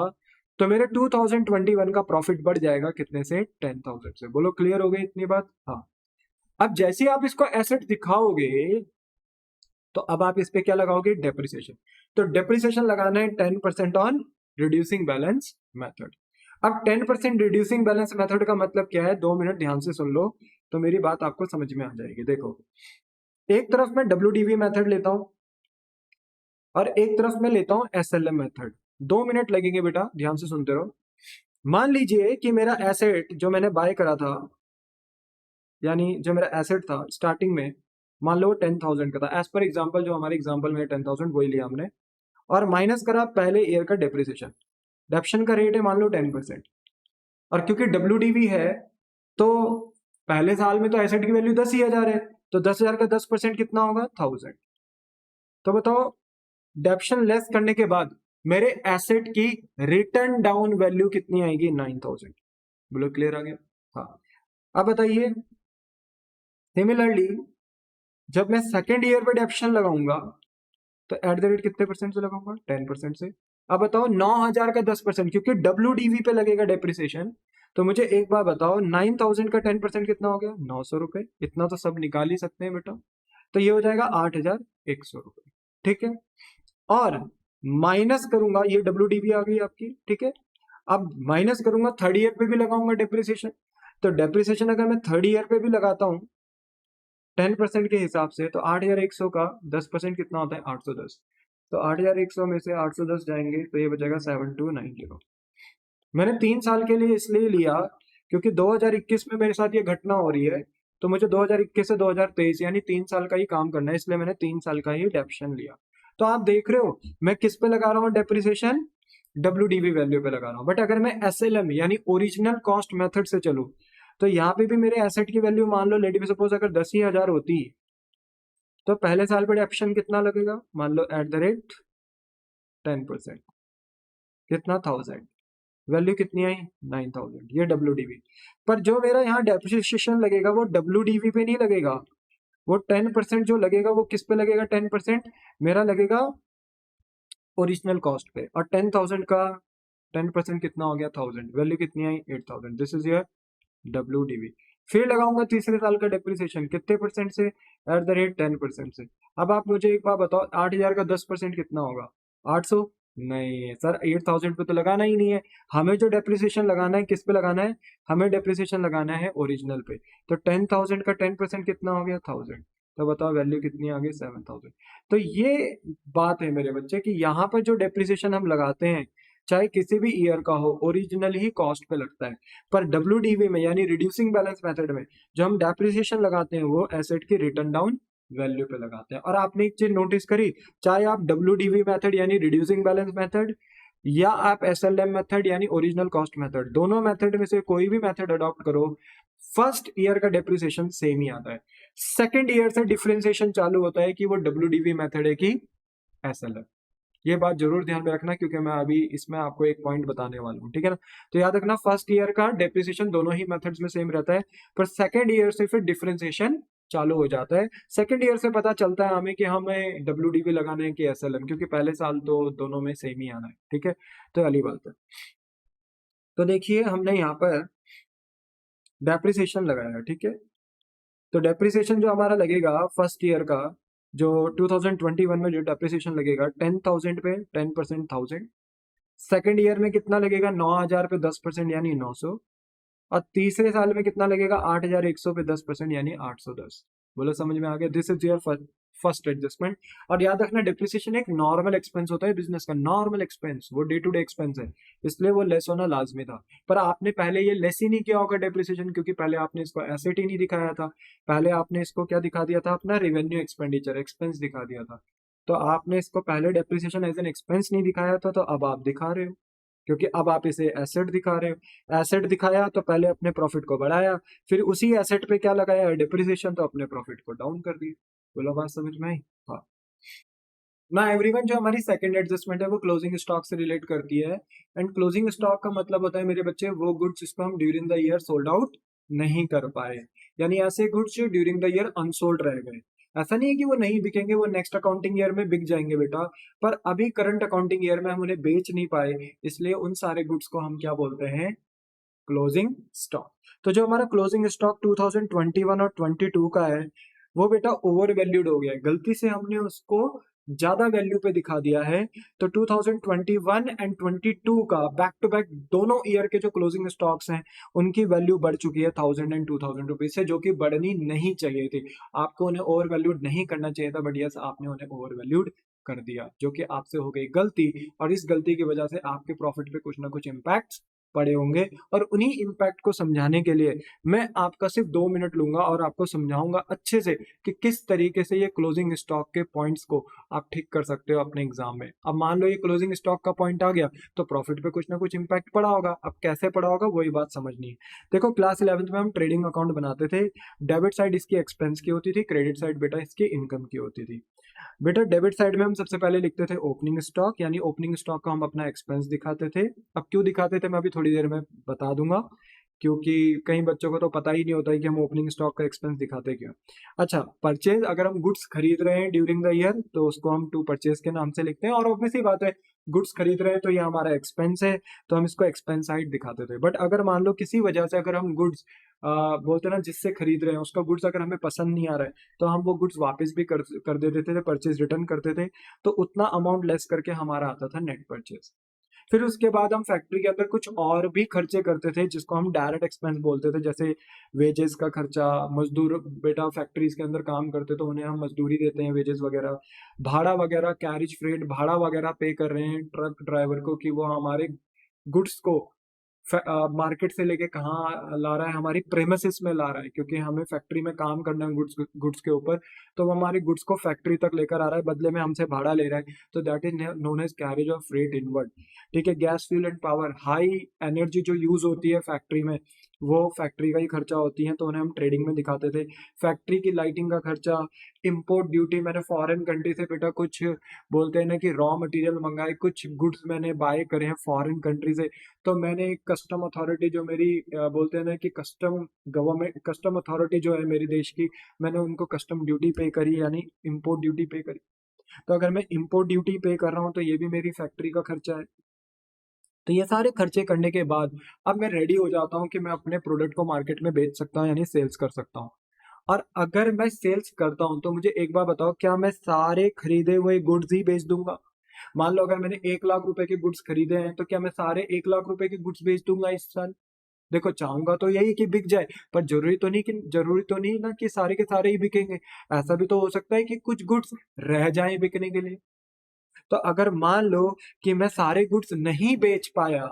तो मेरे 2021 का प्रॉफिट बढ़ जाएगा कितने से, 10,000 से। बोलो क्लियर हो गई इतनी बात? हाँ। अब जैसे ही आप इसको एसेट दिखाओगे, तो अब आप इस पे क्या लगाओगे, डेप्रिसिएशन। तो डेप्रिसिएशन लगाना है 10% ऑन रिड्यूसिंग बैलेंस मेथड। अब 10% रिड्यूसिंग बैलेंस मेथड का मतलब क्या है, 2 मिनट ध्यान से सुन लो तो मेरी बात आपको समझ में आ जाएगी। देखो, एक तरफ मैं WDV मेथड लेता हूं और एक तरफ मैं लेता हूं SLM मेथड। 2 मिनट लगेंगे बेटा, ध्यान से सुनते रहो। मान लीजिए कि मेरा एसेट जो मैंने बाय करा था, यानी जो मेरा एसेट था स्टार्टिंग में, मान लो 10,000 का था, एज पर एग्जांपल, जो हमारे एग्जांपल में 10,000 वही लिया हमने, और माइनस करा पहले ईयर का डेप्रिसिएशन। डेप्शन का रेट है मान लो 10%, और क्योंकि WDV है तो पहले साल में तो एसेट की वैल्यू 10,000 है, तो 10,000 का 10% कितना होगा, 1,000। तो बताओ, डेप्शन लेस करने के बाद मेरे एसेट की रिटर्न डाउन वैल्यू कितनी आएगी, 9,000। बोलो क्लियर आ गया? हाँ। अब बताइए, सिमिलरली जब मैं सेकेंड ईयर पे डेप्शन लगाऊंगा, तो एट द रेट कितने परसेंट से लगाऊंगा, 10% से। अब बताओ 9,000 का 10%, क्योंकि WDV पे लगेगा डेप्रिसिएशन, तो मुझे एक बार बताओ 9,000 का 10% कितना हो गया, 900 रुपए। इतना तो सब निकाल ही सकते हैं बेटा, तो ये हो जाएगा 8,100 रुपए। ठीक है, और माइनस करूंगा, ये WDV आ गई आपकी, ठीक है। अब माइनस करूंगा, थर्ड ईयर पे भी लगाऊंगा डेप्रिसिएशन, तो डेप्रिसिएशन अगर मैं थर्ड ईयर पे भी लगाता हूं 10% के हिसाब से, तो 8,100 का 10% कितना होता है, 810। तो 8,100 में से 810 जाएंगे तो ये बचेगा 7,290। मैंने 3 साल के लिए इसलिए लिया क्योंकि 2021 में मेरे साथ ये घटना हो रही है, तो मुझे 2021 से 2023 यानी 3 साल का ही काम करना है, इसलिए मैंने 3 साल का ही डेप्शन लिया। तो आप देख रहे हो मैं किस पे लगा रहा हूँ डेप्रिसिएशन, WDV वैल्यू पे लगा रहा हूँ। बट अगर मैं SLM यानी ओरिजिनल कॉस्ट मेथड से चलूँ, तो यहाँ पे भी मेरे एसेट की वैल्यू मान लो लेट बी सपोज अगर 10,000 होती, तो पहले साल पे डेप्शन कितना लगेगा, मान लो एट द रेट 10%, कितना, 1,000। वैल्यू कितनी आई, 9,000, ये WDV। पर जो मेरा यहाँ डेप्रिसिएशन लगेगा वो WDV पे नहीं लगेगा, वो 10% जो लगेगा वो किस पे लगेगा, 10% मेरा लगेगा ओरिजिनल कॉस्ट पे। और 10,000 का 10% कितना हो गया, 1,000। वैल्यू कितनी आई, 8,000। This is your WDV। फिर लगाऊंगा तीसरे साल का डेप्रिसिएशन, कितने परसेंट से, एट द रेट 10% से। अब आप मुझे एक बात बताओ, 8,000 का 10% कितना होगा, 800? नहीं सर, 8,000 पे तो लगाना ही नहीं है। हमें जो डेप्रिसिएशन लगाना है किस पे लगाना है, हमें डेप्रिसिएशन लगाना है ओरिजिनल पे। तो 10,000 का 10% कितना हो गया, 1,000। तो बताओ वैल्यू कितनी आ गई, 7,000। तो ये बात है मेरे बच्चे कि यहाँ पर जो डेप्रिसिएशन हम लगाते हैं, चाहे किसी भी ईयर का हो, ओरिजिनल ही कॉस्ट पे लगता है। पर WDV में यानी रिड्यूसिंग बैलेंस मेथड में जो हम डेप्रिसिएशन लगाते हैं वो एसेट की रिटर्न डाउन वैल्यू पे लगाते हैं। और आपने एक चीज नोटिस करी, चाहे आप WDV मेथड यानी रिड्यूसिंग बैलेंस मेथड या आप SLM मेथड यानी ओरिजिनल कॉस्ट मेथड, दोनों मेथड में से कोई भी मेथड अडॉप्ट करो, फर्स्ट ईयर का डेप्रिसिएशन सेम ही आता है। सेकेंड ईयर से डिफरेंशिएशन चालू होता है कि वो WDV मेथड है कि SLM। ये बात जरूर ध्यान में रखना, क्योंकि मैं अभी इसमें आपको एक पॉइंट बताने वाला हूँ, ठीक है ना। तो याद रखना, फर्स्ट ईयर का डेप्रिसिएशन दोनों ही मेथड्स में सेम रहता है, पर सेकेंड ईयर से फिर डिफरेंशिएशन चालू हो जाता है। सेकेंड ईयर से पता चलता है हमें कि हमें डब्ल्यूडीवी लगाना है कि एसएलएम, क्योंकि पहले साल तो दोनों में सेम ही आना है, ठीक है। तो वाली बात है। तो देखिए हमने यहाँ पर डेप्रिसिएशन लगाया, ठीक है। तो डेप्रिसिएशन जो हमारा लगेगा फर्स्ट ईयर का, जो 2021 में जो डेप्रिसिएशन लगेगा 10,000 पे 10% 1000। सेकेंड ईयर में कितना लगेगा 9,000 पे 10% यानी 900। और तीसरे साल में कितना लगेगा 8,100 पे 10% यानी 810। बोलो समझ में आ गया। This is your first adjustment. और याद रखना डिप्रिसिएशन एक नॉर्मल एक्सपेंस होता है बिजनेस का, नॉर्मल एक्सपेंस, वो डे टू डे एक्सपेंस है, इसलिए वो लेस होना लाजमी था। पर आपने पहले ये लेस ही नहीं किया होगा डिप्रिसिएशन, क्योंकि पहले आपने इसको एसेट ही नहीं दिखाया था। पहले आपने इसको क्या दिखा दिया था, अपना रेवेन्यू एक्सपेंडिचर एक्सपेंस दिखा दिया था। तो आपने इसको पहले डेप्रिसिएशन एज एन एक्सपेंस नहीं दिखाया था, तो अब आप दिखा रहे हो, क्योंकि अब आप इसे एसेट दिखा रहे हो। एसेट दिखाया तो पहले अपने प्रॉफिट को बढ़ाया, फिर उसी एसेट पे क्या लगाया डिप्रिसिएशन, तो अपने प्रॉफिट को डाउन कर दिया। बोलो बात समझ में आई। हाँ ना एवरीवन, जो हमारी सेकंड एडजस्टमेंट है वो क्लोजिंग स्टॉक से रिलेट करती है। एंड क्लोजिंग स्टॉक का मतलब होता है मेरे बच्चे वो गुड्स जिसको हम during the year sold out नहीं कर पाए, यानी ऐसे गुड्स जो ड्यूरिंग द ईयर अनसोल्ड रह गए। ऐसा नहीं है कि वो नहीं बिकेंगे, वो नेक्स्ट अकाउंटिंग ईयर में बिक जाएंगे बेटा, पर अभी करंट अकाउंटिंग ईयर में हम उन्हें बेच नहीं पाए, इसलिए उन सारे गुड्स को हम क्या बोलते हैं, क्लोजिंग स्टॉक। तो जो हमारा क्लोजिंग स्टॉक 2021 और 22 का है, वो बेटा ओवर वैल्यूड हो गया है, गलती से हमने उसको ज्यादा वैल्यू पे दिखा दिया है। तो 2021 एंड 22 का बैक टू बैक दोनों ईयर के जो क्लोजिंग स्टॉक्स हैं उनकी वैल्यू बढ़ चुकी है 1000 एंड 2000 रुपीज से, जो कि बढ़नी नहीं चाहिए थी। आपको उन्हें ओवर वैल्यूड नहीं करना चाहिए था, बट यस आपने उन्हें ओवर वैल्यूड कर दिया, जो कि आपसे हो गई गलती। और इस गलती की वजह से आपके प्रॉफिट पे कुछ ना कुछ इम्पैक्ट पड़े होंगे। और उन्हीं इम्पैक्ट को समझाने के लिए मैं आपका सिर्फ 2 मिनट लूंगा और आपको समझाऊंगा अच्छे से कि किस तरीके से ये क्लोजिंग स्टॉक के पॉइंट्स को आप ठीक कर सकते हो अपने एग्जाम में। अब मान लो ये क्लोजिंग स्टॉक का पॉइंट आ गया, तो प्रॉफिट पे कुछ ना कुछ इम्पैक्ट पड़ा होगा। अब कैसे पड़ा होगा वही बात समझनी है। देखो क्लास 11th में हम ट्रेडिंग अकाउंट बनाते थे, डेबिट साइड इसकी एक्सपेंस की होती थी, क्रेडिट साइड बेटा इसकी इनकम की होती थी। बेटा डेबिट साइड में हम सबसे पहले लिखते थे ओपनिंग स्टॉक, यानी ओपनिंग स्टॉक का हम अपना एक्सपेंस दिखाते थे। अब क्यों दिखाते थे मैं अभी थोड़ी देर में बता दूंगा, क्योंकि कई बच्चों को तो पता ही नहीं होता है कि हम ओपनिंग स्टॉक का एक्सपेंस दिखाते क्यों। अच्छा, परचेज, अगर हम गुड्स खरीद रहे हैं ड्यूरिंग द ईयर तो उसको हम टू परचेज के नाम से लिखते हैं, और ऑब्वियसली बात है गुड्स खरीद रहे हैं तो ये हमारा एक्सपेंस है, तो हम इसको एक्सपेंस साइड दिखाते थे। बट अगर मान लो किसी वजह से अगर हम गुड्स बोलते हैं ना जिससे खरीद रहे हैं उसका गुड्स अगर हमें पसंद नहीं आ रहा है, तो हम वो गुड्स वापस भी कर देते थे, परचेज रिटर्न करते थे, तो उतना अमाउंट लेस करके हमारा आता था नेट परचेज। फिर उसके बाद हम फैक्ट्री के अंदर कुछ और भी खर्चे करते थे जिसको हम डायरेक्ट एक्सपेंस बोलते थे, जैसे वेजेस का खर्चा, मजदूर बेटा फैक्ट्रीज के अंदर काम करते तो उन्हें हम मजदूरी देते हैं, वेजेस वगैरह, भाड़ा वगैरह, कैरिज फ्रेट भाड़ा वगैरह पे कर रहे हैं ट्रक ड्राइवर को कि वो हमारे गुड्स को मार्केट से लेके कहाँ ला रहा है, हमारी प्रेमिसेस में ला रहा है, क्योंकि हमें फैक्ट्री में काम करना है गुड्स गुड्स के ऊपर, तो वो हमारे गुड्स को फैक्ट्री तक लेकर आ रहा है, बदले में हमसे भाड़ा ले रहा है, तो that is known as carriage of freight inward. ठीक है, gas fuel and power, high energy जो यूज होती है फैक्ट्री में वो फैक्ट्री का ही खर्चा होती है, तो उन्हें हम ट्रेडिंग में दिखाते थे। फैक्ट्री की लाइटिंग का खर्चा, इम्पोर्ट ड्यूटी, मैंने फॉरेन कंट्री से बेटा कुछ बोलते हैं ना कि रॉ मटेरियल मंगाए, कुछ गुड्स मैंने बाय करे हैं फॉरेन कंट्री से, तो मैंने एक कस्टम अथॉरिटी जो मेरी बोलते हैं ना कि कस्टम गवर्नमेंट, कस्टम अथॉरिटी जो है मेरे देश की, मैंने उनको कस्टम ड्यूटी पे करी, यानी इम्पोर्ट ड्यूटी पे करी। तो अगर मैं इम्पोर्ट ड्यूटी पे कर रहा हूँ तो ये भी मेरी फैक्ट्री का खर्चा है। तो ये सारे खर्चे करने के बाद अब मैं रेडी हो जाता हूँ कि मैं अपने प्रोडक्ट को मार्केट में बेच सकता हूँ, यानी सेल्स कर सकता हूँ। और अगर मैं सेल्स करता हूँ तो मुझे एक बार बताओ, क्या मैं सारे खरीदे हुए गुड्स ही बेच दूंगा? मान लो अगर मैंने 1 लाख रुपए के गुड्स खरीदे हैं, तो क्या मैं सारे 1 लाख रुपए के गुड्स बेच दूंगा इस साल? देखो चाहूंगा तो यही कि बिक जाए, पर जरूरी तो नहीं ना कि सारे के सारे ही बिकेंगे। ऐसा भी तो हो सकता है कि कुछ गुड्स रह जाएं बिकने के लिए। तो अगर मान लो कि मैं सारे गुड्स नहीं बेच पाया,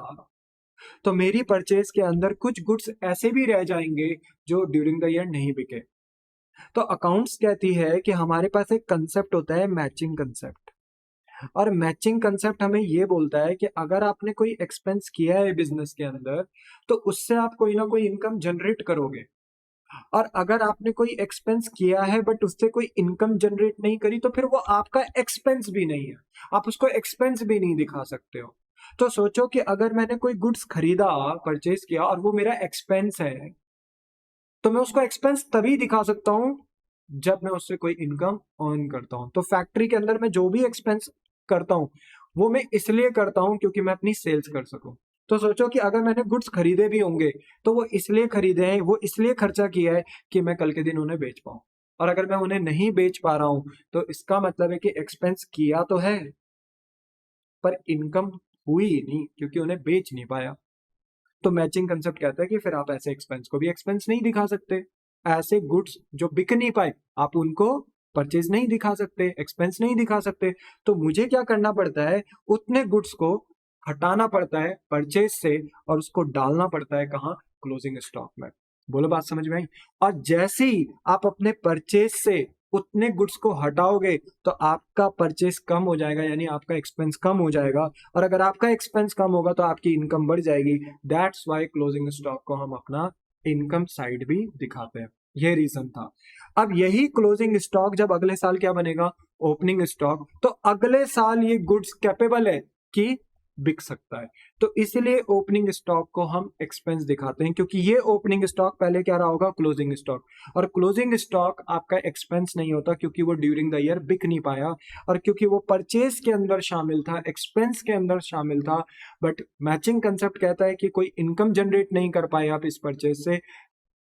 तो मेरी परचेज के अंदर कुछ गुड्स ऐसे भी रह जाएंगे जो ड्यूरिंग द ईयर नहीं बिके। तो अकाउंट्स कहती है कि हमारे पास एक कंसेप्ट होता है मैचिंग कंसेप्ट, और मैचिंग कंसेप्ट हमें ये बोलता है कि अगर आपने कोई एक्सपेंस किया है बिजनेस के अंदर, तो उससे आप कोई ना कोई इनकम जनरेट करोगे। और अगर आपने कोई एक्सपेंस किया है बट उससे कोई इनकम जनरेट नहीं करी तो फिर वो आपका एक्सपेंस भी नहीं है, आप उसको एक्सपेंस भी नहीं दिखा सकते हो। तो सोचो कि अगर मैंने कोई गुड्स खरीदा, परचेज किया और वो मेरा एक्सपेंस है, तो मैं उसको एक्सपेंस तभी दिखा सकता हूं जब मैं उससे कोई इनकम अर्न करता हूं। तो फैक्ट्री के अंदर मैं जो भी एक्सपेंस करता हूं वो मैं इसलिए करता हूं क्योंकि मैं अपनी सेल्स कर सकूं। तो सोचो कि अगर मैंने गुड्स खरीदे भी होंगे तो वो इसलिए खरीदे हैं, वो इसलिए खर्चा किया है कि मैं कल के दिन उन्हें बेच पाऊं। और अगर मैं उन्हें नहीं बेच पा रहा हूं तो इसका मतलब है कि एक्सपेंस किया तो है पर इनकम हुई नहीं क्योंकि उन्हें बेच नहीं पाया। तो मैचिंग कंसेप्ट कहता है कि फिर आप ऐसे एक्सपेंस को भी एक्सपेंस नहीं दिखा सकते। ऐसे गुड्स जो बिक नहीं पाए आप उनको परचेज नहीं दिखा सकते, एक्सपेंस नहीं दिखा सकते। तो मुझे क्या करना पड़ता है, उतने गुड्स को हटाना पड़ता है परचेज से और उसको डालना पड़ता है कहाँ, क्लोजिंग स्टॉक में। बोलो बात समझ में आई। और जैसे ही आप अपने परचेज से उतने गुड्स को हटाओगे तो आपका परचेज कम हो जाएगा, यानी आपका एक्सपेंस कम हो जाएगा। और अगर आपका एक्सपेंस कम होगा तो आपकी इनकम बढ़ जाएगी। दैट्स वाई क्लोजिंग स्टॉक को हम अपना इनकम साइड भी दिखाते हैं। ये रीजन था। अब यही क्लोजिंग स्टॉक जब अगले साल क्या बनेगा, ओपनिंग स्टॉक, तो अगले साल ये गुड्स कैपेबल है कि बिक सकता है। तो इसलिए ओपनिंग स्टॉक को हम एक्सपेंस दिखाते हैं क्योंकि ये ओपनिंग स्टॉक पहले क्या रहा होगा, क्लोजिंग स्टॉक। और क्लोजिंग स्टॉक आपका एक्सपेंस नहीं होता क्योंकि वो ड्यूरिंग द ईयर बिक नहीं पाया और क्योंकि वो परचेज के अंदर शामिल था, एक्सपेंस के अंदर शामिल था। बट मैचिंग कंसेप्ट कहता है कि कोई इनकम जनरेट नहीं कर पाए आप इस परचेज से,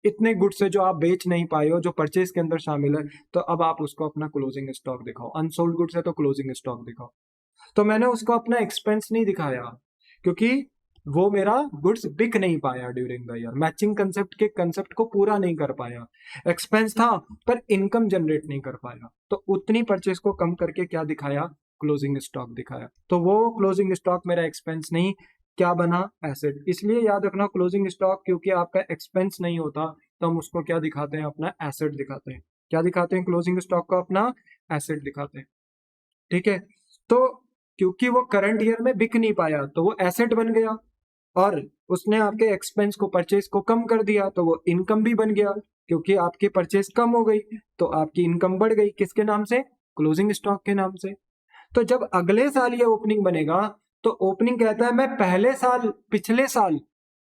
इतने गुड्स से जो आप बेच नहीं पाए हो, जो परचेज के अंदर शामिल है, तो अब आप उसको अपना क्लोजिंग स्टॉक दिखाओ। अनसोल्ड गुड्स है तो क्लोजिंग स्टॉक दिखाओ। तो मैंने उसको अपना एक्सपेंस नहीं दिखाया क्योंकि वो मेरा गुड्स बिक नहीं पाया during the year, matching concept के कंसेप्ट को पूरा नहीं कर पाया। एक्सपेंस था पर इनकम जनरेट नहीं कर पाया, तो उतनी परचेज को कम करके क्या दिखाया, क्लोजिंग स्टॉक दिखाया। तो वो क्लोजिंग स्टॉक मेरा एक्सपेंस नहीं, क्या बना, एसेट। इसलिए याद रखना क्लोजिंग स्टॉक क्योंकि आपका एक्सपेंस नहीं होता तो हम उसको क्या दिखाते हैं, अपना एसेट दिखाते हैं। क्या दिखाते हैं, क्लोजिंग स्टॉक को अपना एसेट दिखाते हैं। ठीक है। तो क्योंकि वो करंट ईयर में बिक नहीं पाया तो वो एसेट बन गया और उसने आपके एक्सपेंस को, परचेज को कम कर दिया तो वो इनकम भी बन गया। क्योंकि आपकी परचेज कम हो गई तो आपकी इनकम बढ़ गई, किसके नाम से, क्लोजिंग स्टॉक के नाम से। तो जब अगले साल ये ओपनिंग बनेगा तो ओपनिंग कहता है मैं पहले साल, पिछले साल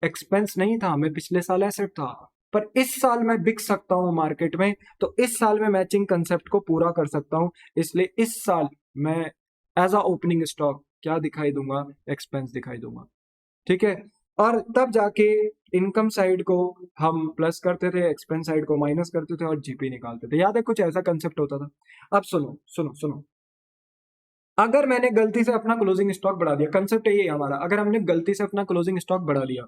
एक्सपेंस नहीं था, मैं पिछले साल एसेट था, पर इस साल मैं बिक सकता हूं मार्केट में, तो इस साल मैं मैचिंग कंसेप्ट को पूरा कर सकता हूं। इसलिए इस साल मैं एज अ ओपनिंग स्टॉक क्या दिखाई दूंगा, एक्सपेंस दिखाई दूंगा। ठीक है। और तब जाके इनकम साइड को हम प्लस करते थे, एक्सपेंस साइड को माइनस करते थे और जीपी निकालते थे। याद है, कुछ ऐसा कंसेप्ट होता था। अब सुनो सुनो सुनो, अगर मैंने गलती से अपना क्लोजिंग स्टॉक बढ़ा दिया, कंसेप्ट यही है हमारा, अगर हमने गलती से अपना क्लोजिंग स्टॉक बढ़ा दिया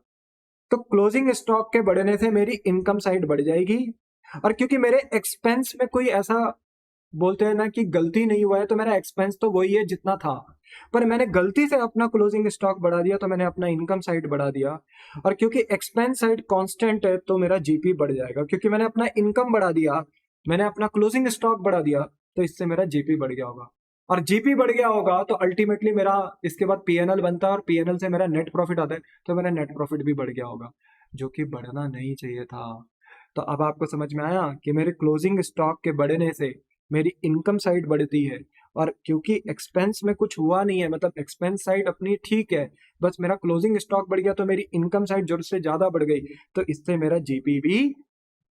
तो क्लोजिंग स्टॉक के बढ़ने से मेरी इनकम साइड बढ़ जाएगी। और क्योंकि मेरे एक्सपेंस में कोई ऐसा, बोलते हैं ना कि गलती नहीं हुआ है, तो मेरा एक्सपेंस तो वही है जितना था, पर मैंने गलती से अपना क्लोजिंग स्टॉक बढ़ा दिया तो मैंने अपना इनकम साइड बढ़ा दिया। और क्योंकि एक्सपेंस साइड कांस्टेंट है तो मेरा जीपी बढ़ जाएगा, क्योंकि मैंने अपना इनकम बढ़ा दिया, मैंने अपना क्लोजिंग स्टॉक बढ़ा दिया, तो इससे मेरा जीपी बढ़ गया होगा। और जीपी बढ़ गया होगा तो अल्टीमेटली मेरा इसके बाद पीएनएल बनता है और पीएनएल से मेरा नेट प्रॉफिट आता है, तो मेरा नेट प्रॉफिट भी बढ़ गया होगा, जो कि बढ़ना नहीं चाहिए था। तो अब आपको समझ में आया कि मेरे क्लोजिंग स्टॉक के बढ़ने से मेरी इनकम साइड बढ़ती है। और क्योंकि एक्सपेंस में कुछ हुआ नहीं है, मतलब एक्सपेंस साइड अपनी ठीक है, बस मेरा क्लोजिंग स्टॉक बढ़ गया तो मेरी इनकम साइड जरूरत से ज्यादा बढ़ गई, तो इससे मेरा जीपी भी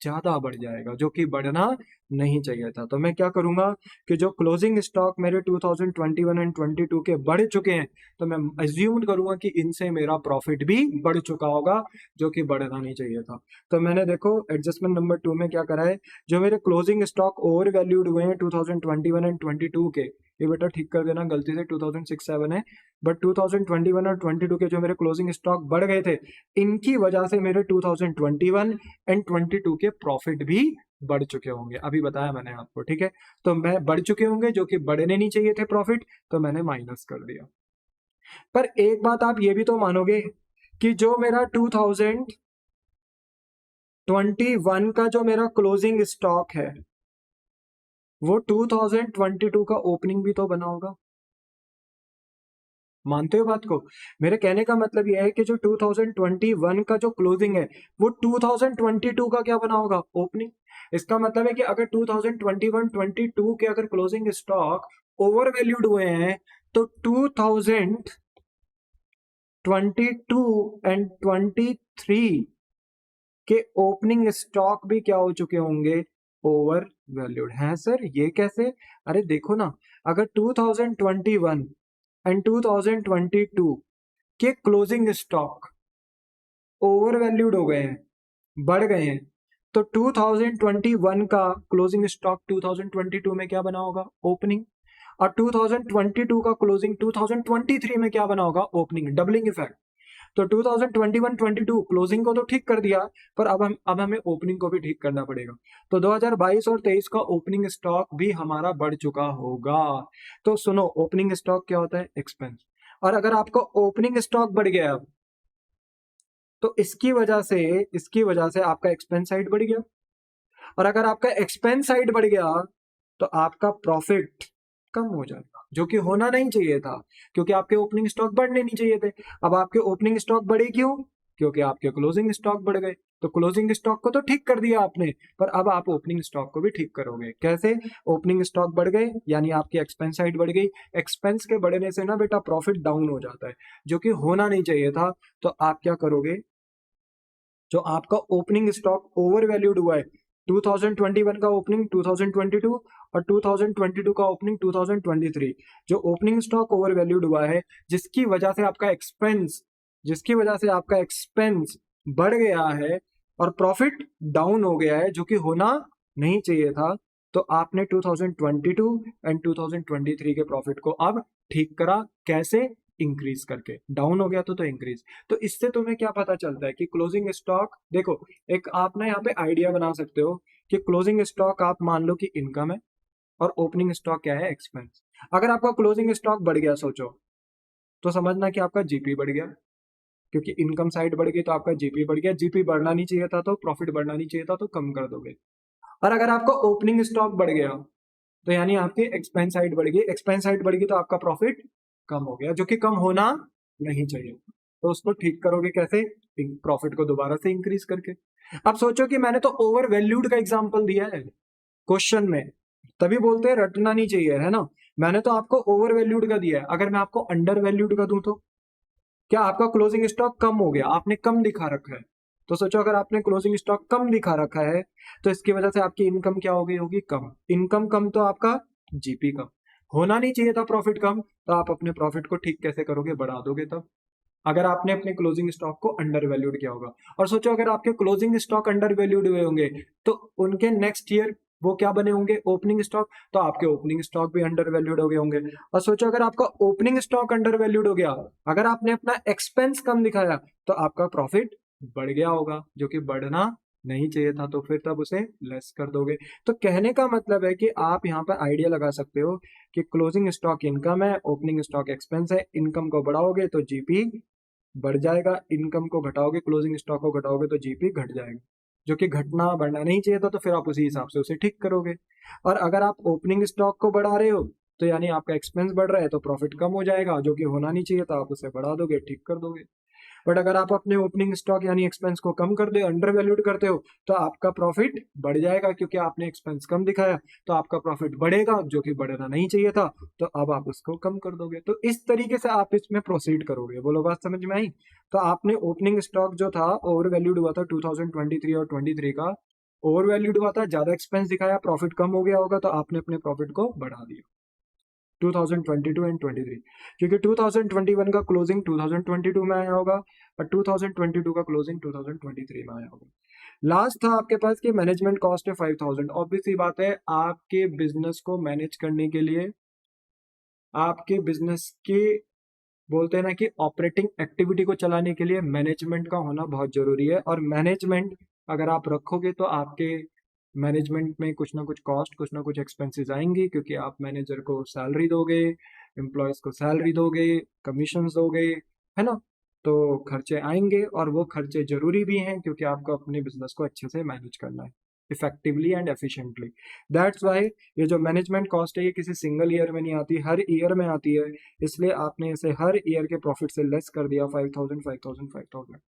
ज्यादा बढ़ जाएगा, जो कि बढ़ना नहीं चाहिए था। तो मैं क्या करूंगा कि जो क्लोजिंग स्टॉक मेरे 2021 एंड 22 के बढ़ चुके हैं, तो मैं अज्यूम करूंगा कि इनसे मेरा प्रॉफिट भी बढ़ चुका होगा, जो कि बढ़ना नहीं चाहिए था। तो मैंने देखो एडजस्टमेंट नंबर 2 में क्या करा है, जो मेरे क्लोजिंग स्टॉक ओवर वैल्यूड हुए हैं 2021 एंड 22 के, ये बेटा ठीक कर देना, गलती से 2006-7 है, बट 2021 और 22 के जो मेरे क्लोजिंग स्टॉक बढ़ गए थे, इनकी वजह से मेरे 2021 एंड 22 के प्रॉफिट भी बढ़ चुके होंगे। अभी बताया मैंने आपको, ठीक है। तो मैं बढ़ चुके होंगे जो कि बढ़ने नहीं चाहिए थे प्रॉफिट, तो मैंने माइनस कर दिया। पर एक बात आप ये भी तो मानोगे कि जो मेरा 2021 का जो मेरा क्लोजिंग स्टॉक है वो 2022 का ओपनिंग भी तो बना होगा। मानते हो बात को? मेरे कहने का मतलब यह है कि जो 2021 का जो क्लोजिंग है वो 2022 का क्या बना होगा? ओपनिंग। इसका मतलब है कि अगर 2021-22 के अगर क्लोजिंग स्टॉक ओवर वैल्यूड हुए हैं तो 2022 एंड 23 के ओपनिंग स्टॉक भी क्या हो चुके होंगे? ओवर वैल्यूड है। सर ये कैसे? अरे देखो ना, अगर 2021 एंड 2022 के क्लोजिंग स्टॉक ओवर वैल्यूड हो गए हैं, बढ़ गए हैं, तो 2021 का क्लोजिंग स्टॉक 2022 में क्या बना होगा? ओपनिंग। और 2022 का क्लोजिंग 2023 में क्या बना होगा? ओपनिंग। Doubling effect. तो 2021-22 क्लोजिंग को तो ठीक कर दिया, पर अब हमें ओपनिंग को भी ठीक करना पड़ेगा। तो 2022 और 23 का ओपनिंग स्टॉक भी हमारा बढ़ चुका होगा। तो सुनो, ओपनिंग स्टॉक क्या होता है? एक्सपेंस। और अगर आपका ओपनिंग स्टॉक बढ़ गया अब, तो इसकी वजह से आपका एक्सपेंस साइड बढ़ गया। और अगर आपका एक्सपेंस साइड बढ़ गया तो आपका प्रॉफिट कम हो जाएगा, जो कि होना नहीं चाहिए था, क्योंकि आपके ओपनिंग स्टॉक बढ़ने नहीं चाहिए थे। अब आपके ओपनिंग स्टॉक बढ़े क्यों? क्योंकि आपके क्लोजिंग स्टॉक बढ़ गए। तो क्लोजिंग स्टॉक को तो ठीक कर दिया आपने, पर अब आप ओपनिंग स्टॉक को भी ठीक करोगे। कैसे? ओपनिंग स्टॉक बढ़ गए यानी आपकी एक्सपेंस साइड बढ़ गई। एक्सपेंस के बढ़ने से ना बेटा प्रॉफिट डाउन हो जाता है, जो कि होना नहीं चाहिए था। तो आप क्या करोगे? जो आपका ओपनिंग स्टॉक ओवर वैल्यूड हुआ है, 2021 का ओपनिंग 2022 और 2022 का ओपनिंग 2023, जो ओपनिंग स्टॉक ओवर वैल्यूड हुआ है, जिसकी वजह से आपका एक्सपेंस बढ़ गया है और प्रॉफिट डाउन हो गया है, जो कि होना नहीं चाहिए था। तो आपने 2022 एंड 2023 के प्रॉफिट को अब ठीक करा। कैसे? इंक्रीज करके। डाउन हो गया तो इंक्रीज। तो इससे तुम्हें क्या पता चलता है कि क्लोजिंग स्टॉक, देखो, एक आप ना यहाँ पे आइडिया बना सकते हो कि क्लोजिंग स्टॉक आप मान लो कि इनकम है और ओपनिंग स्टॉक क्या है? एक्सपेंस। अगर आपका क्लोजिंग स्टॉक बढ़ गया, सोचो, तो समझना कि आपका जीपी बढ़ गया, क्योंकि इनकम साइड बढ़ गई तो आपका जीपी बढ़ गया। जीपी बढ़ना नहीं चाहिए था तो प्रॉफिट बढ़ना नहीं चाहिए था, तो कम कर दोगे। और अगर आपका ओपनिंग स्टॉक बढ़ गया तो यानी आपकी एक्सपेंस साइड बढ़ गई। एक्सपेंस साइड बढ़ गई तो आपका प्रॉफिट कम हो गया, जो कि कम होना नहीं चाहिए। तो उसको ठीक करोगे कैसे? प्रॉफिट को दोबारा से इंक्रीज करके। अब सोचो कि मैंने तो ओवर वैल्यूड का एग्जांपल दिया है क्वेश्चन में, तभी बोलते हैं रटना नहीं चाहिए, है ना? मैंने तो आपको ओवर वैल्यूड का दिया है। अगर मैं आपको अंडर वैल्यूड का दूं तो क्या आपका क्लोजिंग स्टॉक कम हो गया? आपने कम दिखा रखा है। तो सोचो, अगर आपने क्लोजिंग स्टॉक कम दिखा रखा है तो इसकी वजह से आपकी इनकम क्या हो गई होगी? कम। इनकम कम तो आपका जीपी कम। होना नहीं चाहिए था प्रॉफिट कम, तो आप अपने प्रॉफिट को ठीक कैसे करोगे? बढ़ा दोगे तब, अगर आपने अपने क्लोजिंग स्टॉक को अंडर वैल्यूड किया होगा। और सोचो, अगर आपके क्लोजिंग स्टॉक अंडर वैल्यूड हुए होंगे तो उनके नेक्स्ट ईयर वो क्या बने होंगे? Opening stock. तो आपके ओपनिंग स्टॉक भी अंडर वैल्यूड हो गए होंगे। और सोचो, अगर आपका ओपनिंग स्टॉक अंडर वैल्यूड हो गया, अगर आपने अपना एक्सपेंस कम दिखाया तो आपका प्रॉफिट बढ़ गया होगा, जो कि बढ़ना नहीं चाहिए था, तो फिर तब उसे लेस कर दोगे। तो कहने का मतलब है कि आप यहाँ पर आइडिया लगा सकते हो कि क्लोजिंग स्टॉक इनकम है, ओपनिंग स्टॉक एक्सपेंस है। इनकम को बढ़ाओगे तो जीपी बढ़ जाएगा, इनकम को घटाओगे, क्लोजिंग स्टॉक को घटाओगे तो जीपी घट जाएगा, जो कि घटना बढ़ना नहीं चाहिए था। तो फिर आप उसी हिसाब से उसे ठीक करोगे। और अगर आप ओपनिंग स्टॉक को बढ़ा रहे हो तो यानी आपका एक्सपेंस बढ़ रहा है तो प्रॉफिट कम हो जाएगा, जो कि होना नहीं चाहिए था, आप उसे बढ़ा दोगे, ठीक कर दोगे। बट अगर आप अपने ओपनिंग स्टॉक यानी एक्सपेंस को कम कर दे, अंडर वैल्यूड करते हो, तो आपका प्रॉफिट बढ़ जाएगा, क्योंकि आपने एक्सपेंस कम दिखाया, तो आपका प्रॉफिट बढ़ेगा, जो कि बढ़ना नहीं चाहिए था। तो अब आप उसको कम कर दोगे। तो इस तरीके से आप इसमें प्रोसीड करोगे। बोलो, बात समझ में आई? तो आपने ओपनिंग स्टॉक जो था ओवर वैल्यूड हुआ था 2023 और 23 का, ओवर वैल्यूड हुआ था, ज्यादा एक्सपेंस दिखाया, प्रॉफिट कम हो गया होगा, तो आपने अपने प्रॉफिट को बढ़ा दिया 2022 एंड 23, क्योंकि 2021 का क्लोजिंग 2022 में आया होगा और 2022 का क्लोजिंग 2023 में आया होगा। लास्ट था आपके पास कि मैनेजमेंट कॉस्ट है 5000। ऑब्वियस सी बात है, आपके बिजनेस को मैनेज करने के लिए, आपके बिजनेस के, बोलते हैं ना कि ऑपरेटिंग एक्टिविटी को चलाने के लिए मैनेजमेंट का होना बहुत जरूरी है। और मैनेजमेंट अगर आप रखोगे तो आपके मैनेजमेंट में कुछ ना कुछ कॉस्ट, कुछ ना कुछ एक्सपेंसेस आएंगी, क्योंकि आप मैनेजर को सैलरी दोगे, एम्प्लॉयज को सैलरी दोगे, कमीशन दोगे, है ना? तो खर्चे आएंगे और वो खर्चे जरूरी भी हैं, क्योंकि आपको अपने बिजनेस को अच्छे से मैनेज करना है। Effectively and efficiently. That's why ये जो मैनेजमेंट कॉस्ट है ये किसी सिंगल ईयर में नहीं आती, हर ईयर में आती है, इसलिए आपने इसे हर ईयर के प्रॉफिट से लेस कर दिया 5,000 5,000 5,000।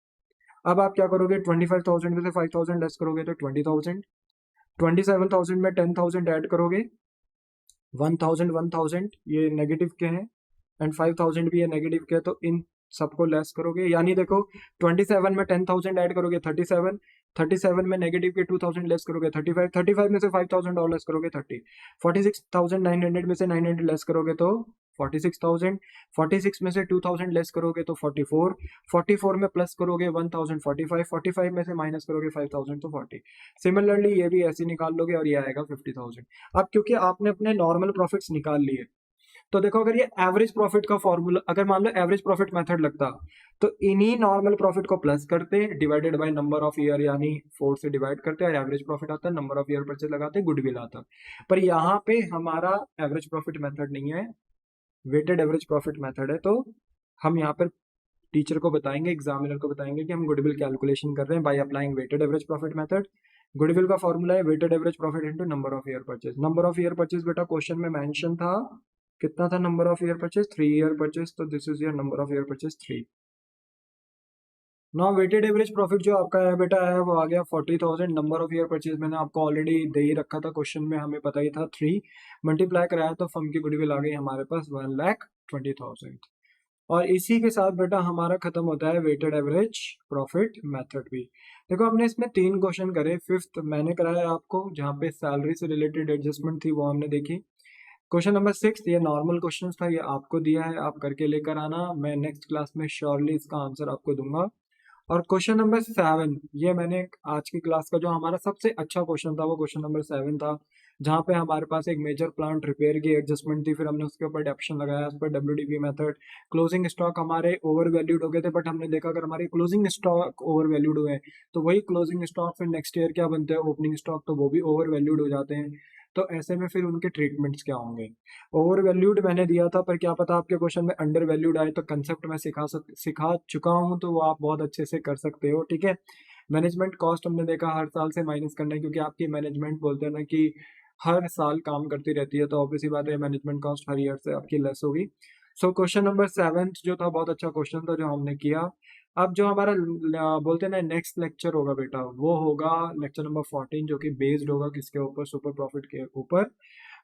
अब आप क्या करोगे, 25,000 में से 5,000 लेस करोगे तो 20,000, 27,000 में 10,000 ऐड करोगे, 1,000 1,000 ये नेगेटिव के हैं एंड 5,000 भी ये नेगेटिव के हैं, तो इन सबको लेस करोगे, यानी देखो 27 में 10,000 ऐड करोगे 37, 37 में नेगेटिव के 2,000 लेस करोगे 35, 35 में से 5,000 और लेस करोगे 30, 46,900 में से 900 लेस करोगे तो 46,000, 46 में से 2,000 लेस करोगे तो 44, 44 में प्लस करोगे 1,000 45, 45 में से माइनस करोगे 5,000 तो 40। सिमिलरली ये भी ऐसे निकाल लोगे और ये आएगा 50,000। अब क्योंकि आपने अपने नॉर्मल प्रॉफिट्स निकाल लिए, तो देखो अगर ये एवरेज प्रॉफिट का फॉर्मूला, अगर मान लो एवरेज प्रॉफिट मेथड लगता तो इन्हीं नॉर्मल प्रॉफिट को प्लस करते divided by number of year, यानी 4 से डिवाइड करते और एवरेज प्रॉफिट आता, नंबर ऑफ ईयर परचेज लगाते, गुडविल आता। पर यहाँ पे हमारा एवरेज प्रॉफिट मेथड नहीं है, वेटेड एवरेज प्रॉफिट मेथड है, तो हम यहाँ पर टीचर को बताएंगे, एग्जामिनर को बताएंगे कि हम गुडविल कैलकुलेशन कर रहे हैं by applying weighted average profit method. Goodwill का फॉर्मूला है weighted average profit into number of year purchase. Number of year purchase बेटा क्वेश्चन में मेंशन था, कितना था number of year purchase, 3 year purchase, तो this is your number of year purchase 3। Now weighted average profit जो आपका है बेटा है वो आ गया 40,000। नंबर ऑफ ईयर परचेज मैंने आपको ऑलरेडी दे ही रखा था क्वेश्चन में, हमें पता ही था 3 मल्टीप्लाई कराया तो फर्म की गुडविल आ गई हमारे पास 1,20,000। और इसी के साथ बेटा हमारा खत्म होता है वेटेड एवरेज प्रॉफिट मेथड भी। देखो हमने इसमें 3 क्वेश्चन करे, फिफ्थ मैंने कराया आपको जहाँ पे सैलरी से रिलेटेड एडजस्टमेंट थी वो हमने देखी। क्वेश्चन नंबर 6 ये नॉर्मल क्वेश्चन था, ये आपको दिया है, आप करके लेकर आना, मैं नेक्स्ट क्लास में श्योरली इसका आंसर आपको दूंगा। और क्वेश्चन नंबर 7 ये मैंने आज की क्लास का जो हमारा सबसे अच्छा क्वेश्चन था वो क्वेश्चन नंबर 7 था, जहाँ पे हमारे पास एक मेजर प्लांट रिपेयर की एडजस्टमेंट थी, फिर हमने उसके ऊपर डेप्शन लगाया, उस पर डब्ल्यूडीपी मेथड, क्लोजिंग स्टॉक हमारे ओवर वैल्यूड हो गए थे, बट हमने देखा अगर हमारे क्लोजिंग स्टॉक ओवर वैल्यूड हुए तो वही क्लोजिंग स्टॉक फिर नेक्स्ट ईयर क्या बनते हैं ओपनिंग स्टॉक, तो वो भी ओवर वैल्यूड हो जाते हैं। तो ऐसे में फिर उनके ट्रीटमेंट्स क्या होंगे, ओवर वैल्यूड मैंने दिया था, पर क्या पता आपके क्वेश्चन में अंडर वैल्यूड आए, तो कंसेप्ट मैं सिखा चुका हूं, तो वो आप बहुत अच्छे से कर सकते हो, ठीक है। मैनेजमेंट कॉस्ट हमने देखा हर साल से माइनस करना है, क्योंकि आपकी मैनेजमेंट बोलते हैं ना कि हर साल काम करती रहती है, तो ऑब्वियसली बात है मैनेजमेंट कॉस्ट हर ईयर से आपकी लेस होगी। सो क्वेश्चन नंबर 7 जो था बहुत अच्छा क्वेश्चन था जो हमने किया। अब जो हमारा बोलते हैं ना नेक्स्ट लेक्चर होगा बेटा, वो होगा लेक्चर नंबर 14, जो कि बेस्ड होगा किसके ऊपर, सुपर प्रॉफिट के ऊपर।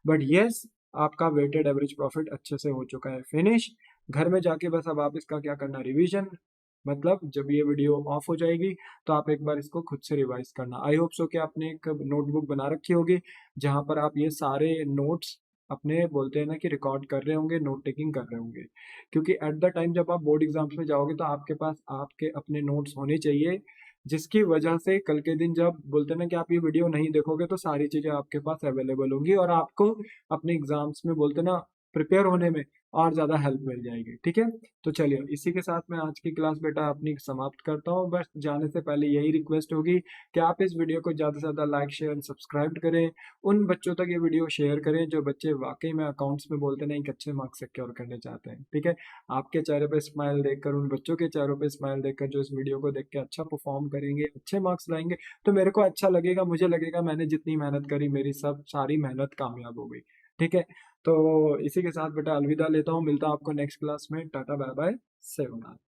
बट यस आपका वेटेड एवरेज प्रॉफिट अच्छे से हो चुका है फिनिश। घर में जाके बस अब आप इसका क्या करना, रिवीजन, मतलब जब ये वीडियो ऑफ हो जाएगी तो आप एक बार इसको खुद से रिवाइज करना। आई होप सो कि आपने एक नोटबुक बना रखी होगी जहां पर आप ये सारे नोट्स अपने बोलते हैं ना कि रिकॉर्ड कर रहे होंगे, नोट टेकिंग कर रहे होंगे, क्योंकि एट द टाइम जब आप बोर्ड एग्जाम्स में जाओगे तो आपके पास आपके अपने नोट्स होने चाहिए, जिसकी वजह से कल के दिन जब बोलते हैं ना कि आप ये वीडियो नहीं देखोगे तो सारी चीजें आपके पास अवेलेबल होंगी और आपको अपने एग्जाम्स में बोलते हैं ना प्रिपेयर होने में और ज्यादा हेल्प मिल जाएगी, ठीक है। तो चलिए इसी के साथ मैं आज की क्लास बेटा अपनी समाप्त करता हूँ। बस जाने से पहले यही रिक्वेस्ट होगी कि आप इस वीडियो को ज़्यादा से ज़्यादा लाइक शेयर एंड सब्सक्राइब करें, उन बच्चों तक ये वीडियो शेयर करें जो बच्चे वाकई में अकाउंट्स में बोलते नहीं कि अच्छे मार्क्स सिक्योर करने चाहते हैं, ठीक है। आपके चेहरे पे स्माइल देखकर, उन बच्चों के चेहरों पे स्माइल देखकर जो इस वीडियो को देख के अच्छा परफॉर्म करेंगे, अच्छे मार्क्स लाएंगे, तो मेरे को अच्छा लगेगा, मुझे लगेगा मैंने जितनी मेहनत करी मेरी सब सारी मेहनत कामयाब हो गई, ठीक है। तो इसी के साथ बेटा अलविदा लेता हूँ, मिलता हूँ आपको नेक्स्ट क्लास में, टाटा बाय बाय, सेवनाथ।